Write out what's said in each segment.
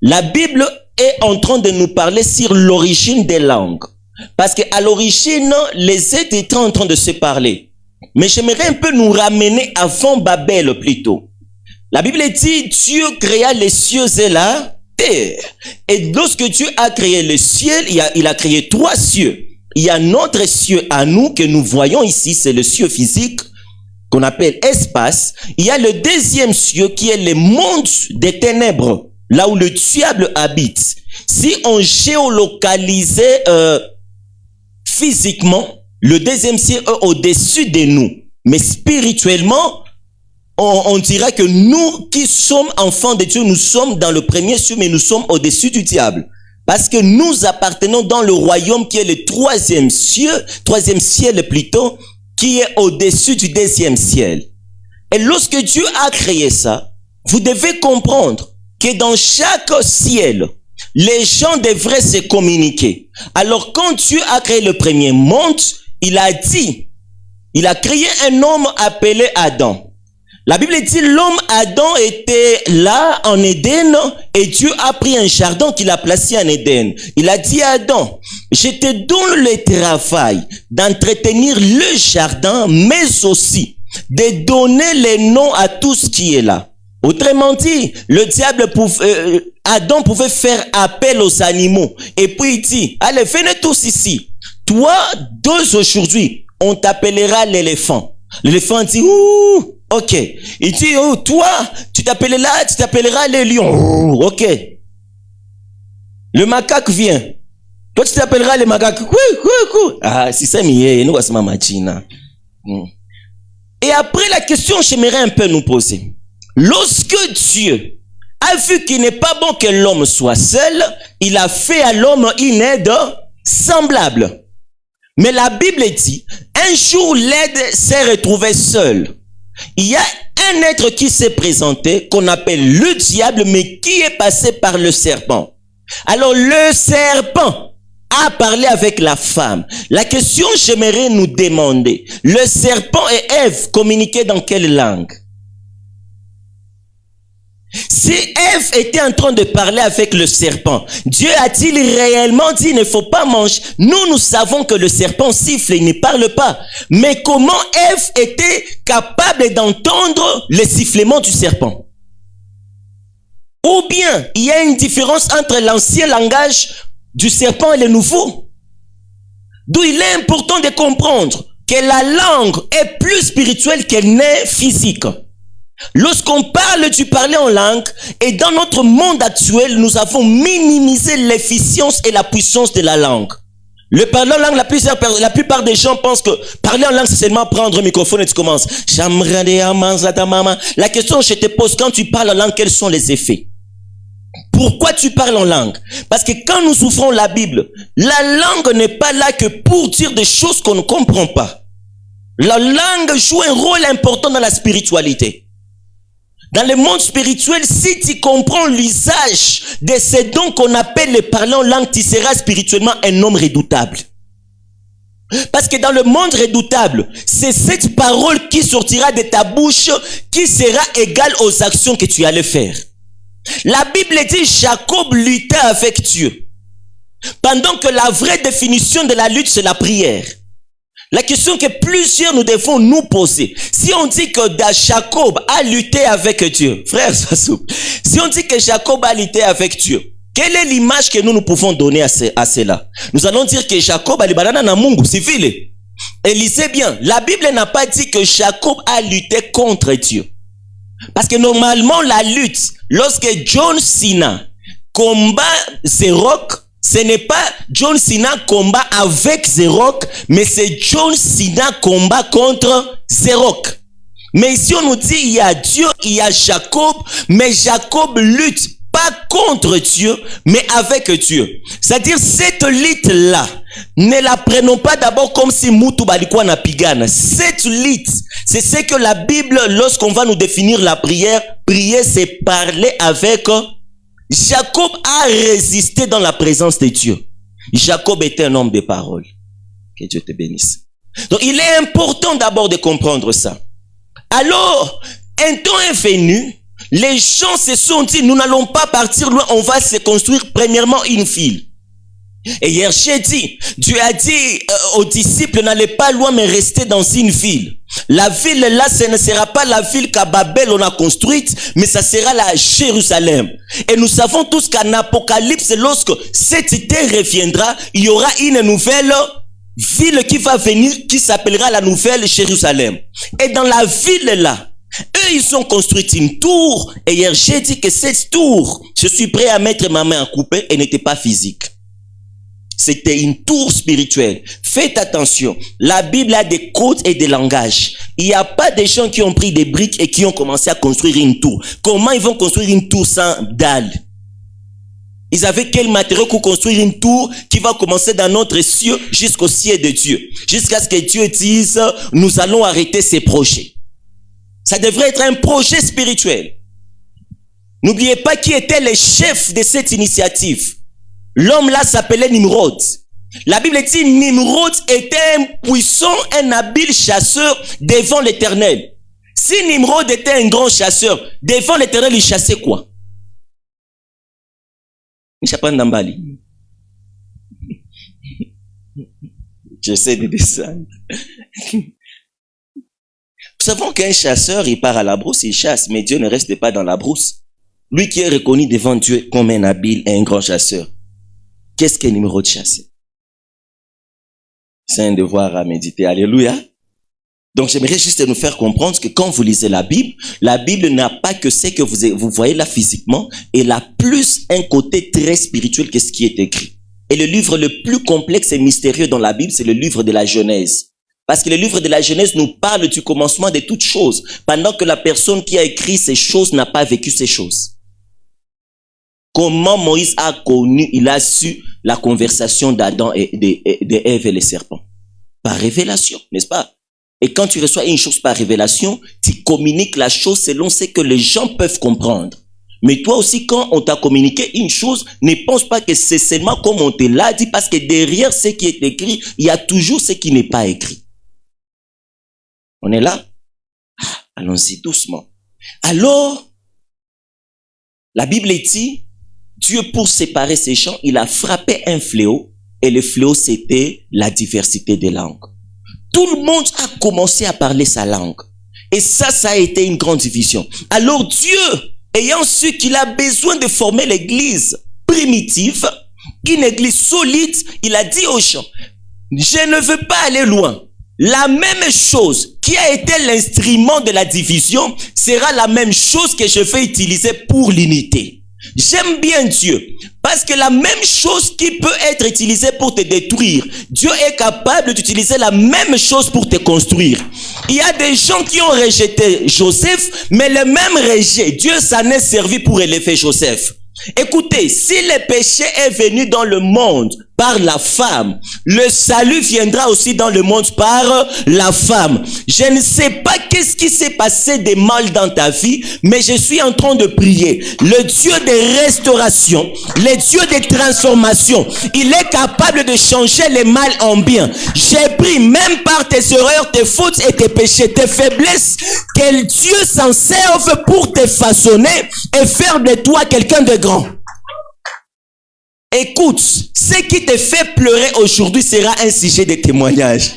La Bible est en train de nous parler sur l'origine des langues. Parce qu'à l'origine, les êtres étaient en train de se parler. Mais j'aimerais un peu nous ramener avant Babel plutôt. La Bible dit, Dieu créa les cieux et la terre. Et lorsque Dieu a créé le ciel, il a créé 3 cieux. Il y a notre ciel à nous que nous voyons ici, c'est le ciel physique qu'on appelle espace. Il y a le deuxième ciel qui est le monde des ténèbres, là où le diable habite. Si on géolocalisait physiquement, le deuxième ciel est au-dessus de nous. Mais spirituellement, on dira que nous qui sommes enfants de Dieu, nous sommes dans le premier ciel, mais nous sommes au-dessus du diable. Parce que nous appartenons dans le royaume qui est le troisième ciel plutôt, qui est au-dessus du deuxième ciel. Et lorsque Dieu a créé ça, vous devez comprendre que dans chaque ciel, les gens devraient se communiquer. Alors quand Dieu a créé le premier monde, il a créé un homme appelé Adam. La Bible dit l'homme Adam était là en Éden et Dieu a pris un jardin qu'il a placé en Éden. Il a dit à Adam, je te donne le travail d'entretenir le jardin, mais aussi de donner les noms à tout ce qui est là. Autrement dit, Adam pouvait faire appel aux animaux. Et puis il dit, allez, venez tous ici. Toi, aujourd'hui, on t'appellera l'éléphant. L'éléphant dit, ouh, ok. Il dit, oh, toi, tu t'appelleras le lion. Oh, ok. Le macaque vient. Toi, tu t'appelleras le macaque. Ah, si ça m'y est, nous, c'est ma machine. Et après, la question, j'aimerais un peu nous poser. Lorsque Dieu a vu qu'il n'est pas bon que l'homme soit seul, il a fait à l'homme une aide semblable. Mais la Bible dit, un jour l'aide s'est retrouvée seule. Il y a un être qui s'est présenté, qu'on appelle le diable, mais qui est passé par le serpent. Alors le serpent a parlé avec la femme. La question, j'aimerais nous demander, le serpent et Ève communiquaient dans quelle langue? Si Ève était en train de parler avec le serpent, Dieu a-t-il réellement dit il ne faut pas manger? Nous savons que le serpent siffle, il ne parle pas. Mais comment Ève était capable d'entendre le sifflement du serpent? Ou bien, il y a une différence entre l'ancien langage du serpent et le nouveau. D'où il est important de comprendre que la langue est plus spirituelle qu'elle n'est physique. Lorsqu'on parle du parler en langue, et dans notre monde actuel, nous avons minimisé l'efficience et la puissance de la langue. Le parler en langue, la plupart des gens pensent que parler en langue, c'est seulement prendre un microphone et tu commences. La question que je te pose, quand tu parles en langue, quels sont les effets? Pourquoi tu parles en langue? Parce que quand nous ouvrons la Bible, la langue n'est pas là que pour dire des choses qu'on ne comprend pas. La langue joue un rôle important dans la spiritualité. Dans le monde spirituel, si tu comprends l'usage de ces dons qu'on appelle les parlants en langue, tu seras spirituellement un homme redoutable. Parce que dans le monde redoutable, c'est cette parole qui sortira de ta bouche qui sera égale aux actions que tu allais faire. La Bible dit Jacob luttait avec Dieu. Pendant que la vraie définition de la lutte, c'est la prière. La question que plusieurs nous devons nous poser. Si on dit que Jacob a lutté avec Dieu, frère, sois souple. Si on dit que Jacob a lutté avec Dieu, quelle est l'image que nous pouvons donner à cela? Nous allons dire que Jacob a libanana na Mungu, c'est vile. Et lisez bien, la Bible n'a pas dit que Jacob a lutté contre Dieu. Parce que normalement, la lutte, lorsque John Cena combat The Rock, ce n'est pas John Cena combat avec The Rock, mais c'est John Cena combat contre The Rock. Mais ici on nous dit il y a Dieu, il y a Jacob, mais Jacob lutte pas contre Dieu, mais avec Dieu. C'est-à-dire cette lutte-là, ne la prenons pas d'abord comme si Moutou balikuwa na pigana. Cette lutte, c'est ce que la Bible, lorsqu'on va nous définir la prière, prier c'est parler avec Jacob a résisté dans la présence de Dieu. Jacob était un homme de parole. Que Dieu te bénisse. Donc il est important d'abord de comprendre ça. Alors, un temps est venu, Les gens se sont dit, nous n'allons pas partir loin, on va se construire premièrement une ville. Et hier, j'ai dit, Dieu a dit aux disciples, n'allez pas loin, mais restez dans une ville. La ville là, ce ne sera pas la ville qu'à Babel on a construite, mais ça sera la Jérusalem. Et nous savons tous qu'en Apocalypse, lorsque cette terre reviendra, il y aura une nouvelle ville qui va venir, qui s'appellera la nouvelle Jérusalem. Et dans la ville là, eux, ils ont construit une tour. Et hier, j'ai dit que cette tour, je suis prêt à mettre ma main à couper, et n'était pas physique. C'était une tour spirituelle. Faites attention. La Bible a des codes et des langages. Il n'y a pas des gens qui ont pris des briques et qui ont commencé à construire une tour. Comment ils vont construire une tour sans dalle? Ils avaient quel matériau pour construire une tour qui va commencer dans notre cieux jusqu'au ciel de Dieu? Jusqu'à ce que Dieu dise, nous allons arrêter ces projets. Ça devrait être un projet spirituel. N'oubliez pas qui était le chef de cette initiative. L'homme là s'appelait Nimrod. La Bible dit Nimrod était un puissant, un habile chasseur devant l'Éternel. Si Nimrod était un grand chasseur, devant l'Éternel, il chassait quoi? J'essaie de descendre. Nous savons qu'un chasseur, il part à la brousse, il chasse, mais Dieu ne reste pas dans la brousse. Lui qui est reconnu devant Dieu comme un habile et un grand chasseur. Qu'est-ce que Nimrod chassait? C'est un devoir à méditer. Alléluia. Donc j'aimerais juste nous faire comprendre que quand vous lisez la Bible n'a pas que ce que vous voyez là physiquement, elle a plus un côté très spirituel que ce qui est écrit. Et le livre le plus complexe et mystérieux dans la Bible, c'est le livre de la Genèse. Parce que le livre de la Genèse nous parle du commencement de toutes choses, pendant que la personne qui a écrit ces choses n'a pas vécu ces choses. Comment Moïse a connu, il a su la conversation d'Adam et d'Ève et les serpents? Par révélation, n'est-ce pas? Et quand tu reçois une chose par révélation, tu communiques la chose selon ce que les gens peuvent comprendre. Mais toi aussi, quand on t'a communiqué une chose, ne pense pas que c'est seulement comme on te l'a dit, parce que derrière ce qui est écrit, il y a toujours ce qui n'est pas écrit. On est là? Allons-y doucement. Alors, la Bible dit, Dieu, pour séparer ces gens, il a frappé un fléau, et le fléau, c'était la diversité des langues. Tout le monde a commencé à parler sa langue. Et ça a été une grande division. Alors Dieu, ayant su qu'il a besoin de former l'église primitive, une église solide, il a dit aux gens, je ne veux pas aller loin. La même chose qui a été l'instrument de la division sera la même chose que je vais utiliser pour l'unité. J'aime bien Dieu, parce que la même chose qui peut être utilisée pour te détruire, Dieu est capable d'utiliser la même chose pour te construire. Il y a des gens qui ont rejeté Joseph, mais le même rejet, Dieu s'en est servi pour élever Joseph. Écoutez, si le péché est venu dans le monde par la femme, le salut viendra aussi dans le monde par la femme. Je ne sais pas qu'est-ce qui s'est passé de mal dans ta vie, mais je suis en train de prier. Le Dieu de restauration, le Dieu de transformation, il est capable de changer le mal en bien. J'ai pris même par tes erreurs, tes fautes et tes péchés, tes faiblesses, que Dieu s'en serve pour te façonner et faire de toi quelqu'un de grand. Écoute, ce qui te fait pleurer aujourd'hui sera un sujet de témoignage.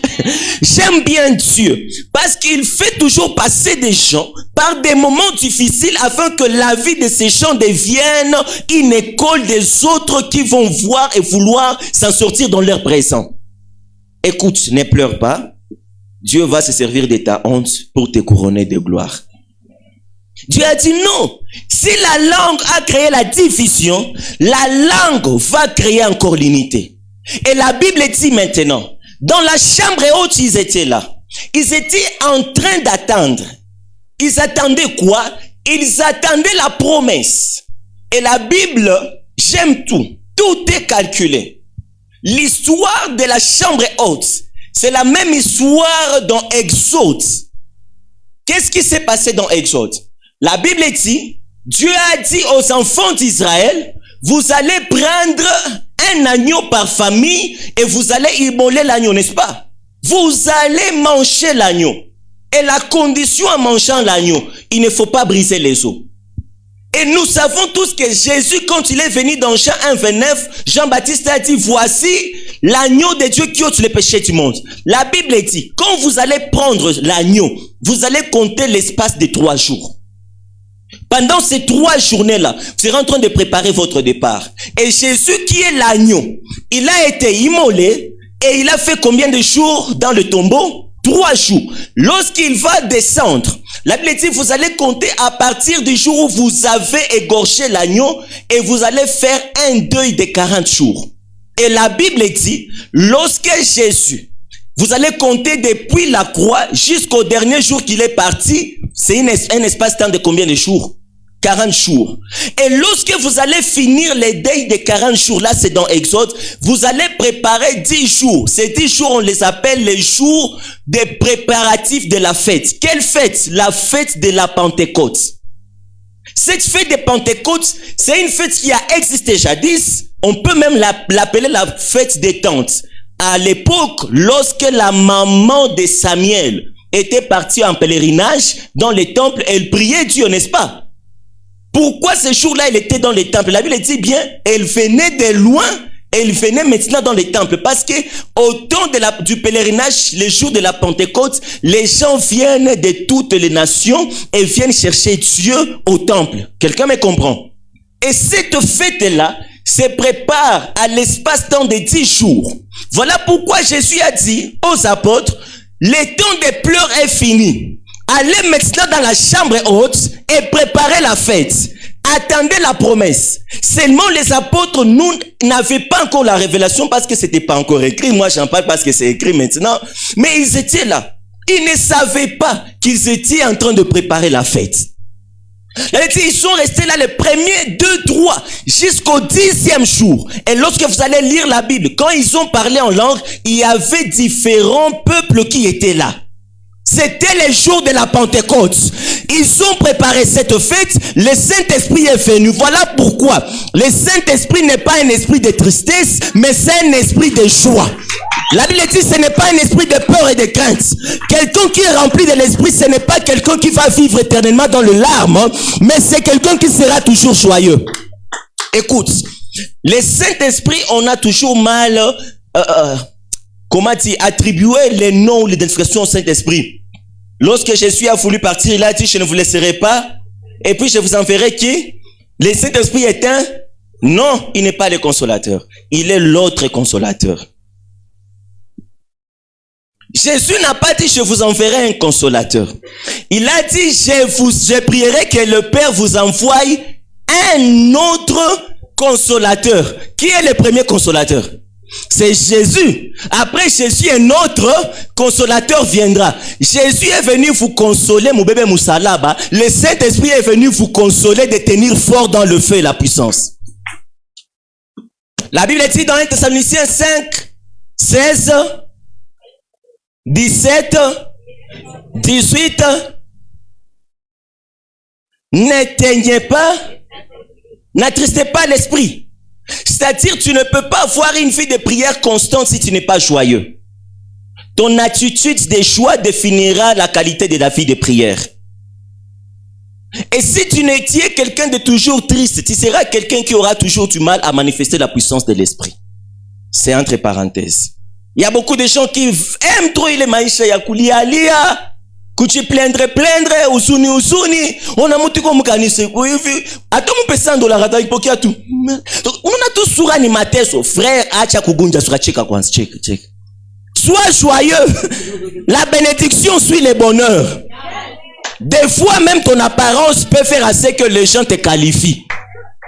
J'aime bien Dieu parce qu'il fait toujours passer des gens par des moments difficiles afin que la vie de ces gens devienne une école des autres qui vont voir et vouloir s'en sortir dans leur présent. Écoute, ne pleure pas. Dieu va se servir de ta honte pour te couronner de gloire. Dieu a dit non. Si la langue a créé la division, la langue va créer encore l'unité. Et la Bible dit maintenant, dans la chambre haute, ils étaient là. Ils étaient en train d'attendre. Ils attendaient quoi? Ils attendaient la promesse. Et la Bible, j'aime tout. Tout est calculé. L'histoire de la chambre haute, c'est la même histoire dans Exode. Qu'est-ce qui s'est passé dans Exode? La Bible dit, Dieu a dit aux enfants d'Israël, vous allez prendre un agneau par famille et vous allez immoler l'agneau, n'est-ce pas? Vous allez manger l'agneau. Et la condition en mangeant l'agneau, il ne faut pas briser les os. Et nous savons tous que Jésus, quand il est venu dans Jean 1, 29, Jean-Baptiste a dit, voici l'agneau de Dieu qui ôte les péchés du monde. La Bible dit, quand vous allez prendre l'agneau, vous allez compter l'espace de 3 jours. Pendant ces 3 journées-là, vous serez en train de préparer votre départ. Et Jésus qui est l'agneau, il a été immolé et il a fait combien de jours dans le tombeau? 3 jours. Lorsqu'il va descendre, la Bible dit, vous allez compter à partir du jour où vous avez égorgé l'agneau et vous allez faire un deuil de 40 jours. Et la Bible dit, lorsque Jésus, vous allez compter depuis la croix jusqu'au dernier jour qu'il est parti, c'est un espace-temps de combien de jours? 40 jours. Et lorsque vous allez finir les deuils de 40 jours, là c'est dans Exode, vous allez préparer 10 jours. Ces 10 jours, on les appelle les jours des préparatifs de la fête. Quelle fête? La fête de la Pentecôte. Cette fête de Pentecôte, c'est une fête qui a existé jadis. On peut même l'appeler la fête des tentes. À l'époque, lorsque la maman de Samuel était partie en pèlerinage dans les temples, elle priait Dieu, n'est-ce pas? Pourquoi ce jour-là, elle était dans les temples? La Bible dit bien, elle venait de loin, elle venait maintenant dans les temples. Parce que au temps du pèlerinage, les jours de la Pentecôte, les gens viennent de toutes les nations et viennent chercher Dieu au temple. Quelqu'un me comprend? Et cette fête-là se prépare à l'espace-temps de 10 jours. Voilà pourquoi Jésus a dit aux apôtres, le temps des pleurs est fini. Allez maintenant dans la chambre haute et préparez la fête. Attendez la promesse. Seulement les apôtres, nous n'avaient pas encore la révélation parce que c'était pas encore écrit. Moi, j'en parle parce que c'est écrit maintenant. Mais ils étaient là. Ils ne savaient pas qu'ils étaient en train de préparer la fête. Ils sont restés là les premiers 2, 3 jusqu'au 10e jour. Et lorsque vous allez lire la Bible, quand ils ont parlé en langue, il y avait différents peuples qui étaient là. C'était les jours de la Pentecôte. Ils ont préparé cette fête. Le Saint-Esprit est venu. Voilà pourquoi le Saint-Esprit n'est pas un esprit de tristesse, mais c'est un esprit de joie. La Bible dit, ce n'est pas un esprit de peur et de crainte. Quelqu'un qui est rempli de l'esprit, ce n'est pas quelqu'un qui va vivre éternellement dans le larmes, mais c'est quelqu'un qui sera toujours joyeux. Écoute, le Saint-Esprit, on a toujours mal, attribuer les noms ou l'identification au Saint-Esprit. Lorsque Jésus a voulu partir, il a dit, je ne vous laisserai pas, et puis je vous enverrai qui? Le Saint-Esprit est un? Non, il n'est pas le consolateur. Il est l'autre consolateur. Jésus n'a pas dit, je vous enverrai un consolateur. Il a dit, je prierai que le Père vous envoie un autre consolateur. Qui est le premier consolateur? C'est Jésus. Après Jésus, un autre consolateur viendra. Jésus est venu vous consoler, mon bébé Moussalaba. Le Saint-Esprit est venu vous consoler de tenir fort dans le feu et la puissance. La Bible dit dans 1 Thessaloniciens 5, 16, 17, 18, n'éteignez pas, n'attristez pas l'esprit. C'est-à-dire, tu ne peux pas avoir une vie de prière constante si tu n'es pas joyeux. Ton attitude de joie définira la qualité de la vie de prière. Et si tu es quelqu'un de toujours triste, tu seras quelqu'un qui aura toujours du mal à manifester la puissance de l'esprit. C'est entre parenthèses. Il y a beaucoup de gens qui aiment trop les maïcha ya kulialia, kuchi plaindre, usuni, on a monté comme kanise, ato mpesa $100 hata ipokia tu. On a tous sura ni mateso, frère, acha kugunja sura cheka kwanza, cheka. Sois joyeux. La bénédiction suit le bonheur. Des fois même ton apparence peut faire assez que les gens te qualifient.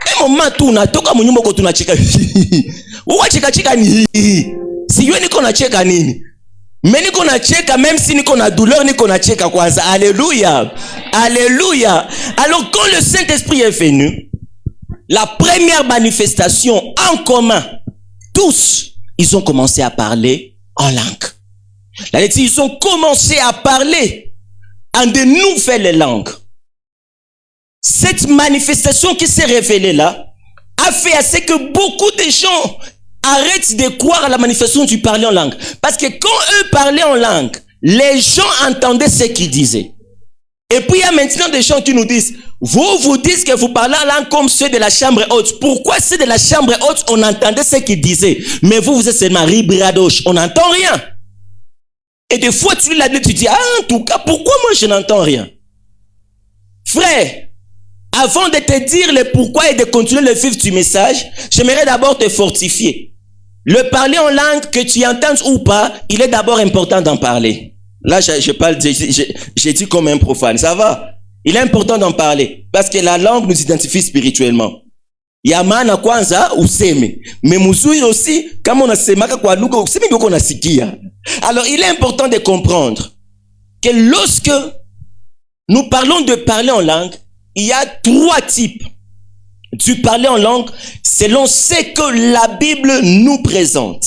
Et moment tu na toka munyumba ko tunacheka. Uwa cheka ni. Si yeye niko na cheka nini? Mais niko na cheka même si niko na douleur niko na cheka kwanza. Alléluia. Alléluia. Alors quand le Saint-Esprit est venu, la première manifestation en commun, tous, ils ont commencé à parler en langue. Ils ont commencé à parler en de nouvelles langues. Cette manifestation qui s'est révélée là a fait assez que beaucoup de gens arrêtent de croire à la manifestation du parler en langue. Parce que quand eux parlaient en langue, les gens entendaient ce qu'ils disaient. Et puis il y a maintenant des gens qui nous disent, Vous dites que vous parlez en langue comme ceux de la chambre haute. Pourquoi ceux de la chambre haute, on entendait ce qu'ils disaient? Mais vous êtes seulement ribradoche, on n'entend rien. Et des fois, tu lis la Bible, tu dis, en tout cas, pourquoi moi je n'entends rien? Frère, avant de te dire le pourquoi et de continuer le vivre du message, j'aimerais d'abord te fortifier. Le parler en langue, que tu entendes ou pas, il est d'abord important d'en parler. Là, je parle, j'ai dit comme un profane, ça va? Il est important d'en parler, parce que la langue nous identifie spirituellement. Ya maana kwanza useme, mais muzuri aussi, kama unasemaka kwa lugha useme ndio unasikia. Alors, il est important de comprendre que lorsque nous parlons de parler en langue, il y a 3 types du parler en langue selon ce que la Bible nous présente.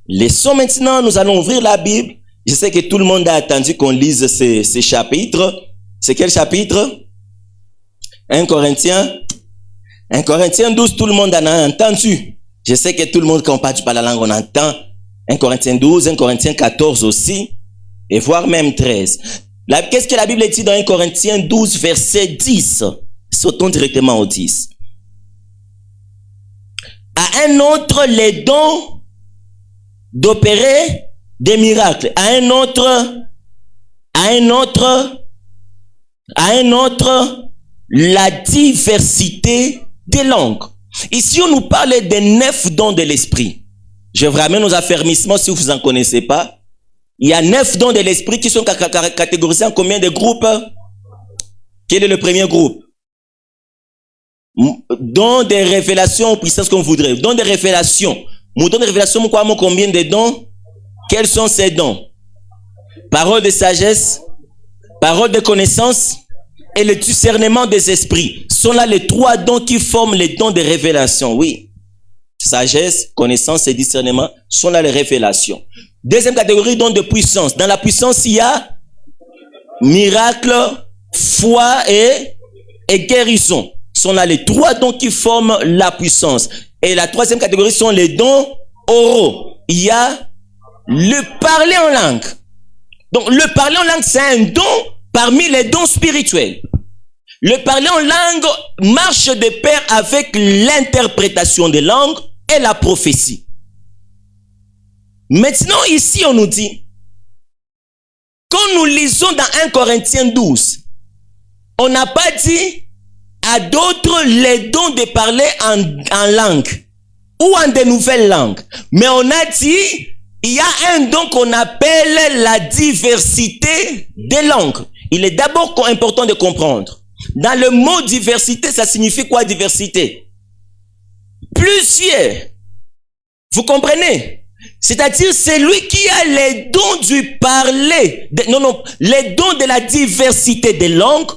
Laissons maintenant, nous allons ouvrir la Bible. Je sais que tout le monde a attendu qu'on lise ces chapitres. C'est quel chapitre? 1 Corinthiens 12, tout le monde en a entendu. Je sais que tout le monde, quand on parle du parler la langue, on entend 1 Corinthiens 12, 1 Corinthiens 14 aussi, et voire même 13. Qu'est-ce que la Bible dit dans 1 Corinthiens 12, verset 10? Sautons directement au 10. À un autre, les dons d'opérer des miracles. À un autre, la diversité des langues. Ici, on nous parle des 9 dons de l'esprit. Je vous ramène aux affermissements si vous en connaissez pas. Il y a 9 dons de l'esprit qui sont catégorisés en combien de groupes? Quel est le premier groupe? Dons de révélation, puissance qu'on voudrait. Dons de révélation. Mon don de révélation, combien de dons? Quels sont ces dons? Parole de sagesse, parole de connaissance et le discernement des esprits. Sont là les 3 dons qui forment les dons de révélation. Oui. Sagesse, connaissance et discernement sont là les révélations. Deuxième catégorie, dons de puissance. Dans la puissance, il y a miracle, foi et guérison. Sont là les 3 dons qui forment la puissance. Et la troisième catégorie sont les dons oraux. Il y a le parler en langue. Donc, le parler en langue, c'est un don parmi les dons spirituels. Le parler en langue marche de pair avec l'interprétation des langues et la prophétie. Maintenant, ici, on nous dit, quand nous lisons dans 1 Corinthiens 12, on n'a pas dit à d'autres les dons de parler en langue ou en de nouvelles langues. Mais on a dit, il y a un don qu'on appelle la diversité des langues. Il est d'abord important de comprendre. Dans le mot diversité, ça signifie quoi diversité? Plusieurs. Vous comprenez? C'est-à-dire, c'est lui qui a les dons du parler. Les dons de la diversité des langues.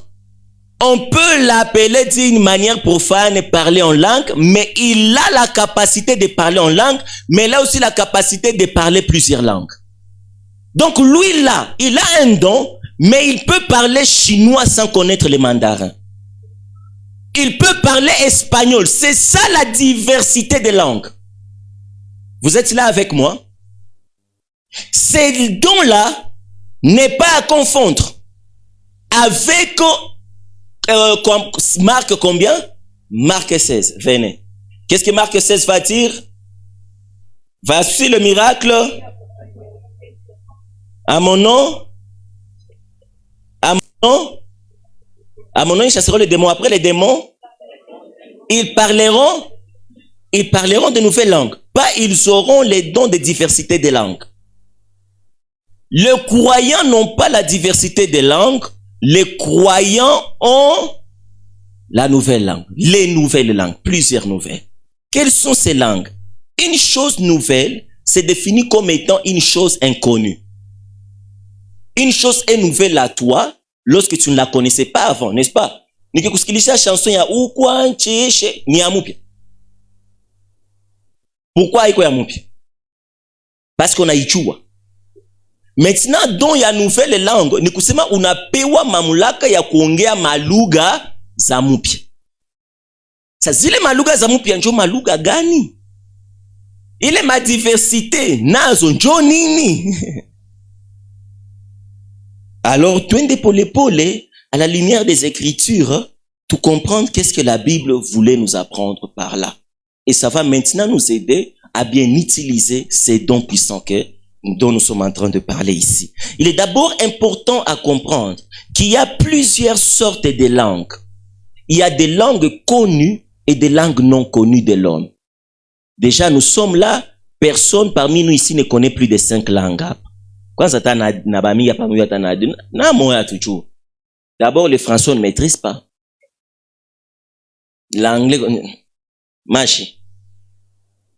On peut l'appeler d'une manière profane, parler en langue, mais il a la capacité de parler en langue, mais il a aussi la capacité de parler plusieurs langues. Donc lui là, il a un don, mais il peut parler chinois sans connaître le mandarin. Il peut parler espagnol. C'est ça la diversité des langues. Vous êtes là avec moi? Ces dons-là n'est pas à confondre avec Marc combien? Marc 16, venez. Qu'est-ce que Marc 16 va dire? Voici le miracle. À mon nom, ils chasseront les démons. Après les démons, ils parleront de nouvelles langues. Pas ils auront les dons de diversité des langues. Les croyants n'ont pas la diversité des langues. Les croyants ont la nouvelle langue. Les nouvelles langues. Plusieurs nouvelles. Quelles sont ces langues? Une chose nouvelle, c'est défini comme étant une chose inconnue. Une chose est nouvelle à toi lorsque tu ne la connaissais pas avant, n'est-ce pas? Nikikusikilisha chanson ya ukwa ncheshe ni ya mupya. Pourquoi iko ya mupya? Parce qu'on a ichua. Maintenant, don ya nouvelle langue, ni kusema unapewa mamlaka ya kuongea malugha za mupya. Sasa zile malugha za mupya njo malugha gani? Ile madiversite nazo njo nini? Alors, twende pole pole à la lumière des Écritures pour comprendre qu'est-ce que la Bible voulait nous apprendre par là. Et ça va maintenant nous aider à bien utiliser ces dons puissants dont nous sommes en train de parler ici. Il est d'abord important à comprendre qu'il y a plusieurs sortes de langues. Il y a des langues connues et des langues non connues de l'homme. Déjà, nous sommes là, personne parmi nous ici ne connaît plus de 5 langues. D'abord, les Français ne maîtrisent pas. L'anglais, machi.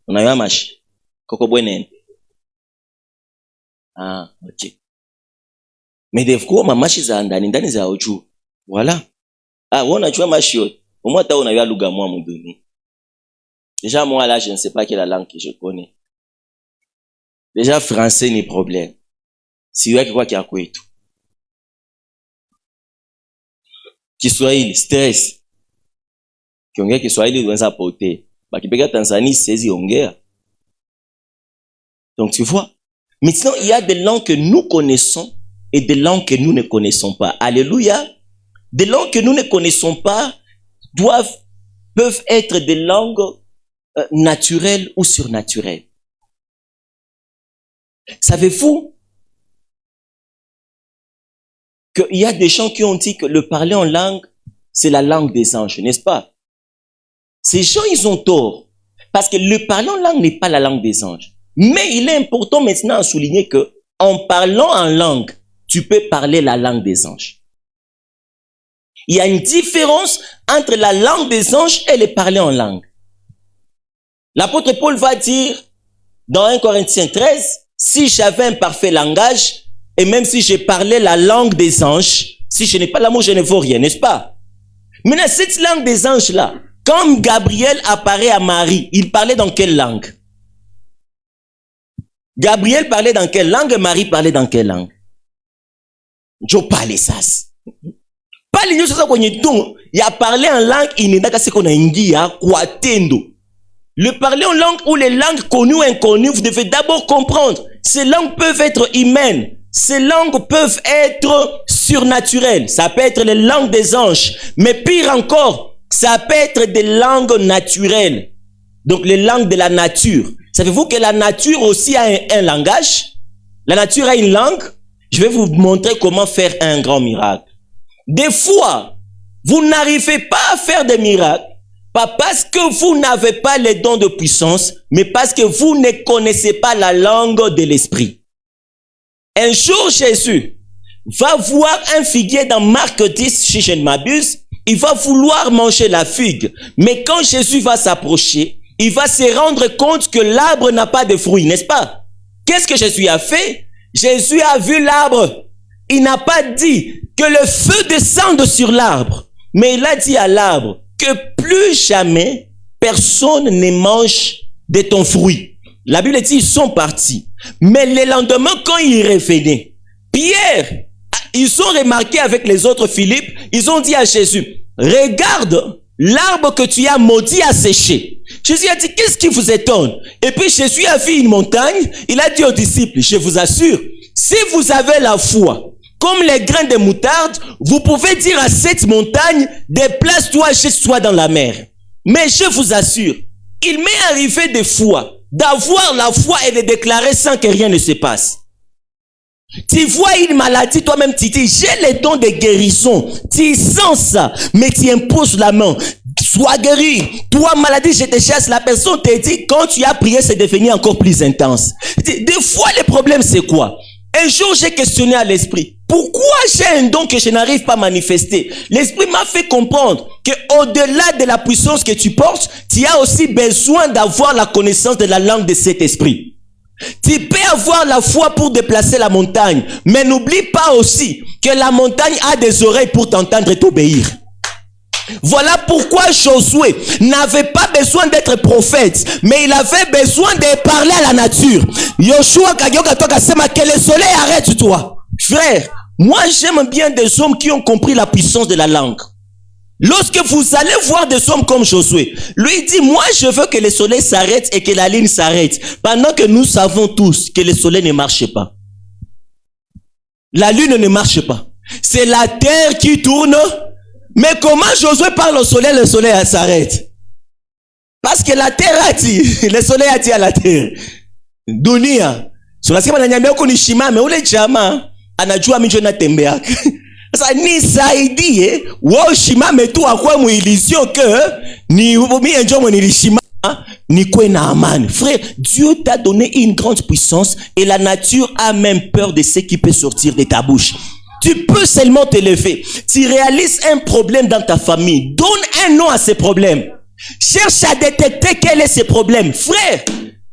On a eu un machi. Koko bwenen. Ah, ok. Mais des fois, ma machi za ndani za oju. Voilà. Ah, on a joué machi. Au moins, on a eu un luga moi mon donné. Déjà, moi là, je ne sais pas quelle langue que je connais. Déjà, français n'est problème. Si vous avez quoi qui a quoi et tout. Kiswahili, stress. Kiongea Kiswahili unaweza potea. Bakipeka Tanzanie sezi ongea. Donc tu vois. Maintenant, il y a des langues que nous connaissons et des langues que nous ne connaissons pas. Alléluia. Des langues que nous ne connaissons pas peuvent être des langues naturelles ou surnaturelles. Savez-vous qu'il y a des gens qui ont dit que le parler en langue, c'est la langue des anges, n'est-ce pas? Ces gens, ils ont tort. Parce que le parler en langue n'est pas la langue des anges. Mais il est important maintenant à souligner que, en parlant en langue, tu peux parler la langue des anges. Il y a une différence entre la langue des anges et le parler en langue. L'apôtre Paul va dire, dans 1 Corinthiens 13, si j'avais un parfait langage, et même si je parlais la langue des anges, si je n'ai pas l'amour, je ne vaux rien, n'est-ce pas? Maintenant, cette langue des anges-là, quand Gabriel apparaît à Marie, il parlait dans quelle langue? Gabriel parlait dans quelle langue? Marie parlait dans quelle langue? Je parlais ça. Pas les choses qu'on tout. Il a parlé en langue, il n'est pas ce qu'on a dit, quoi tendo. Le parler en langue ou les langues connues ou inconnues, vous devez d'abord comprendre. Ces langues peuvent être humaines. Ces langues peuvent être surnaturelles. Ça peut être les langues des anges. Mais pire encore, ça peut être des langues naturelles. Donc les langues de la nature. Savez-vous que la nature aussi a un langage? La nature a une langue. Je vais vous montrer comment faire un grand miracle. Des fois, vous n'arrivez pas à faire des miracles. Pas parce que vous n'avez pas les dons de puissance, mais parce que vous ne connaissez pas la langue de l'esprit. Un jour, Jésus va voir un figuier dans Marc 10, si je ne m'abuse. Il va vouloir manger la figue. Mais quand Jésus va s'approcher, il va se rendre compte que l'arbre n'a pas de fruits, n'est-ce pas? Qu'est-ce que Jésus a fait? Jésus a vu l'arbre. Il n'a pas dit que le feu descende sur l'arbre. Mais il a dit à l'arbre que plus jamais personne ne mange de ton fruit. La Bible dit ils sont partis. Mais le lendemain, quand ils revenaient, Pierre, ils ont remarqué avec les autres Philippe, ils ont dit à Jésus, regarde, l'arbre que tu as maudit a séché. Jésus a dit, qu'est-ce qui vous étonne? Et puis Jésus a vu une montagne, il a dit aux disciples, je vous assure, si vous avez la foi, comme les grains de moutarde, vous pouvez dire à cette montagne, déplace-toi, jette-toi dans la mer. Mais je vous assure, il m'est arrivé des fois d'avoir la foi et de déclarer sans que rien ne se passe. Tu vois une maladie, toi-même tu dis, j'ai les dons de guérison. Tu sens ça, mais tu imposes la main. Sois guéri. Toi, maladie, je te chasse. La personne te dit, quand tu as prié, c'est devenu encore plus intense. Des fois, le problème, c'est quoi? Un jour, j'ai questionné à l'esprit. Pourquoi j'ai un don que je n'arrive pas à manifester? L'esprit m'a fait comprendre que au-delà de la puissance que tu portes, tu as aussi besoin d'avoir la connaissance de la langue de cet esprit. Tu peux avoir la foi pour déplacer la montagne, mais n'oublie pas aussi que la montagne a des oreilles pour t'entendre et t'obéir. Voilà pourquoi Josué n'avait pas besoin d'être prophète, mais il avait besoin de parler à la nature. Yoshua que le soleil arrête-toi. Frère, moi j'aime bien des hommes qui ont compris la puissance de la langue. Lorsque vous allez voir des hommes comme Josué, lui dit, moi je veux que le soleil s'arrête et que la lune s'arrête, pendant que nous savons tous que le soleil ne marche pas. La lune ne marche pas. C'est la terre qui tourne. Mais comment Josué parle au soleil, le soleil s'arrête? Parce que la terre a dit, le soleil a dit à la terre, dunia, sunasema na nyambia huko nishimame, ule jamaa anajua mimi na tembeaka. Sasa nisaidie, wewe ushimame tu akwe muilizio que ni mimi ndio mwenilishimama nikwe na amani. Frère, Dieu t'a donné une grande puissance et la nature a même peur de ce qui peut sortir de ta bouche. Tu peux seulement te lever. Tu réalises un problème dans ta famille. Donne un nom à ces problèmes. Cherche à détecter quel est ce problème. Frère,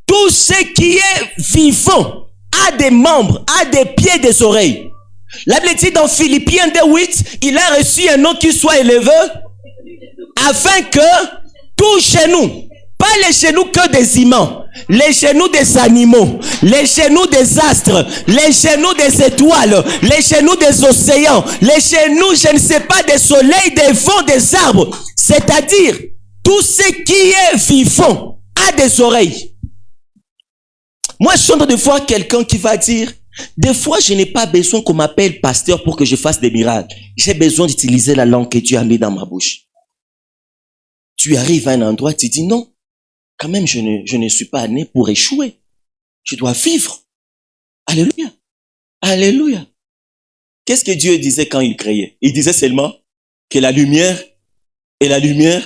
tout ce qui est vivant a des membres, a des pieds, des oreilles. La Bible dit dans Philippiens 2:8, il a reçu un nom qui soit élevé afin que tout genou, pas les genoux que des humains, les genoux des animaux, les genoux des astres, les genoux des étoiles, les genoux des océans, les genoux, je ne sais pas, des soleils, des vents, des arbres. C'est-à-dire, tout ce qui est vivant a des oreilles. Moi, je suis en train de voir quelqu'un qui va dire, des fois, je n'ai pas besoin qu'on m'appelle pasteur pour que je fasse des miracles. J'ai besoin d'utiliser la langue que Dieu a mis dans ma bouche. Tu arrives à un endroit, tu dis non. Quand même, je ne suis pas né pour échouer. Je dois vivre. Alléluia. Alléluia. Qu'est-ce que Dieu disait quand il créait? Il disait seulement que la lumière, et la lumière,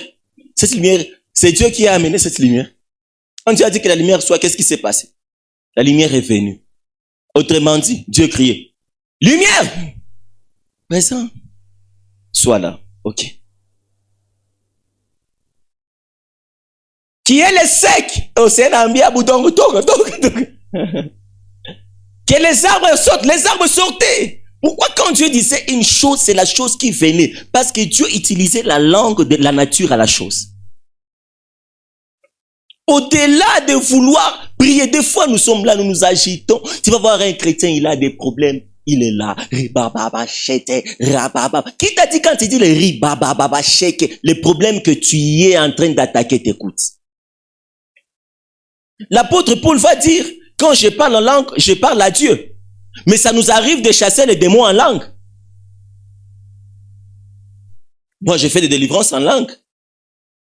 cette lumière, c'est Dieu qui a amené cette lumière. Quand Dieu a dit que la lumière soit, qu'est-ce qui s'est passé? La lumière est venue. Autrement dit, Dieu criait, lumière! Présent. Sois là. Ok. Qui est le sec? Oh, c'est un ambiance bouton. Que les arbres sortent. Les arbres sortaient. Pourquoi quand Dieu disait une chose, c'est la chose qui venait? Parce que Dieu utilisait la langue de la nature à la chose. Au-delà de vouloir prier, des fois nous sommes là, nous nous agitons. Tu vas voir un chrétien, il a des problèmes. Il est là. Ribababa, chete, rababa. Qui t'a dit quand tu dis le ribababa, cheke, le problème que tu y es en train d'attaquer t'écoute? L'apôtre Paul va dire, quand je parle en langue, je parle à Dieu. Mais ça nous arrive de chasser les démons en langue. Moi, je fais des délivrances en langue.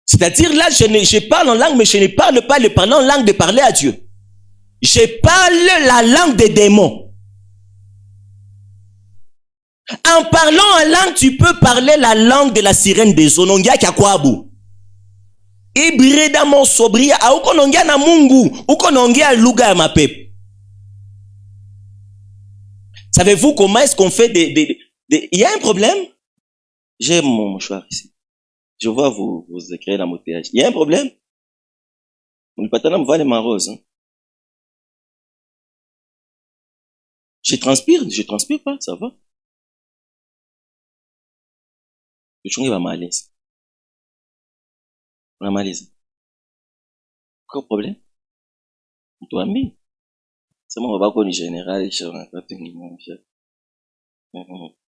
C'est-à-dire là, je parle en langue, mais je ne parle pas le parler en langue de parler à Dieu. Je parle la langue des démons. En parlant en langue, tu peux parler la langue de la sirène des onongia kakwabu. Ibrida mon sobria, a ukonongia na mungu, ukonongia lugha ya mapepo. Savez-vous comment est-ce qu'on fait il y a un problème? J'ai mon mouchoir ici. Je vois vous écrire l'embouteillage. Il y a un problème? On pas me voir ma rose. Hein? Je transpire pas, ça va. Le chou va malaise. On a malaise. Quoi problème? Toi, mais. C'est moi, on va connaître général, je vais pas tenir mon chef.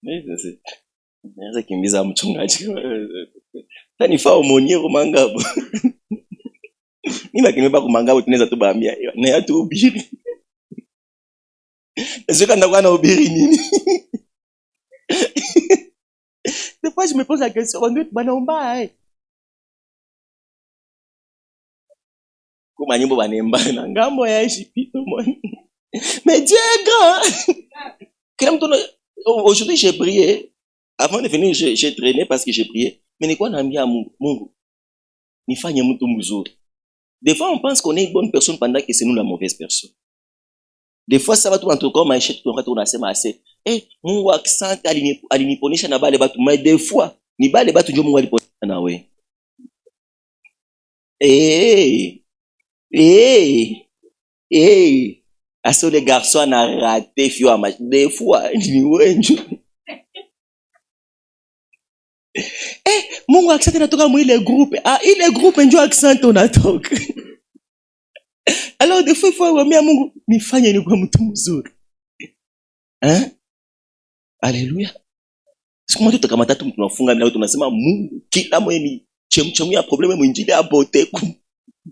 Mais c'est. C'est qui me dit à mchungaji. Tanifaa umonye kumangabo. Mimi akinipa kumangabo tunaweza tu baambia na ya tu ubiri. Est-ce que ndakuwa na ubiri nini? Des fois je me pose la question, on doit banaomba Kuma nyimbo banemba na ngambo ya Ishipito moi. Mais Dieu est grand. Aujourd'hui j'ai prié. Avant de venir, j'ai traîné parce que j'ai prié. Mais ni quoi n'ambia Mungu? Nifanye mtu mzuri. Des fois, on pense qu'on est une bonne personne pendant que c'est nous la mauvaise personne. Des fois, ça va tout entre comme maïchet, tout on a assez. Eh, Mungu accent aliniponisha na bale batu. Mais des fois, ni bale batu ndio Mungu aliponisha na we. Aso les garçons a raté fio à match. Des fois, ni wenju. Mungu accent natoka mu ile groupe. Ah, ile groupe ndio accent unatoka. Alors des fois il faut waambia Mungu nifanye nikuwe mtu mzuri. Hein? Alléluia. Siku moja tutakamata tu tunafunga na tunasema Mungu kila mwenye chemchemu ya problème mwinjili abote ku.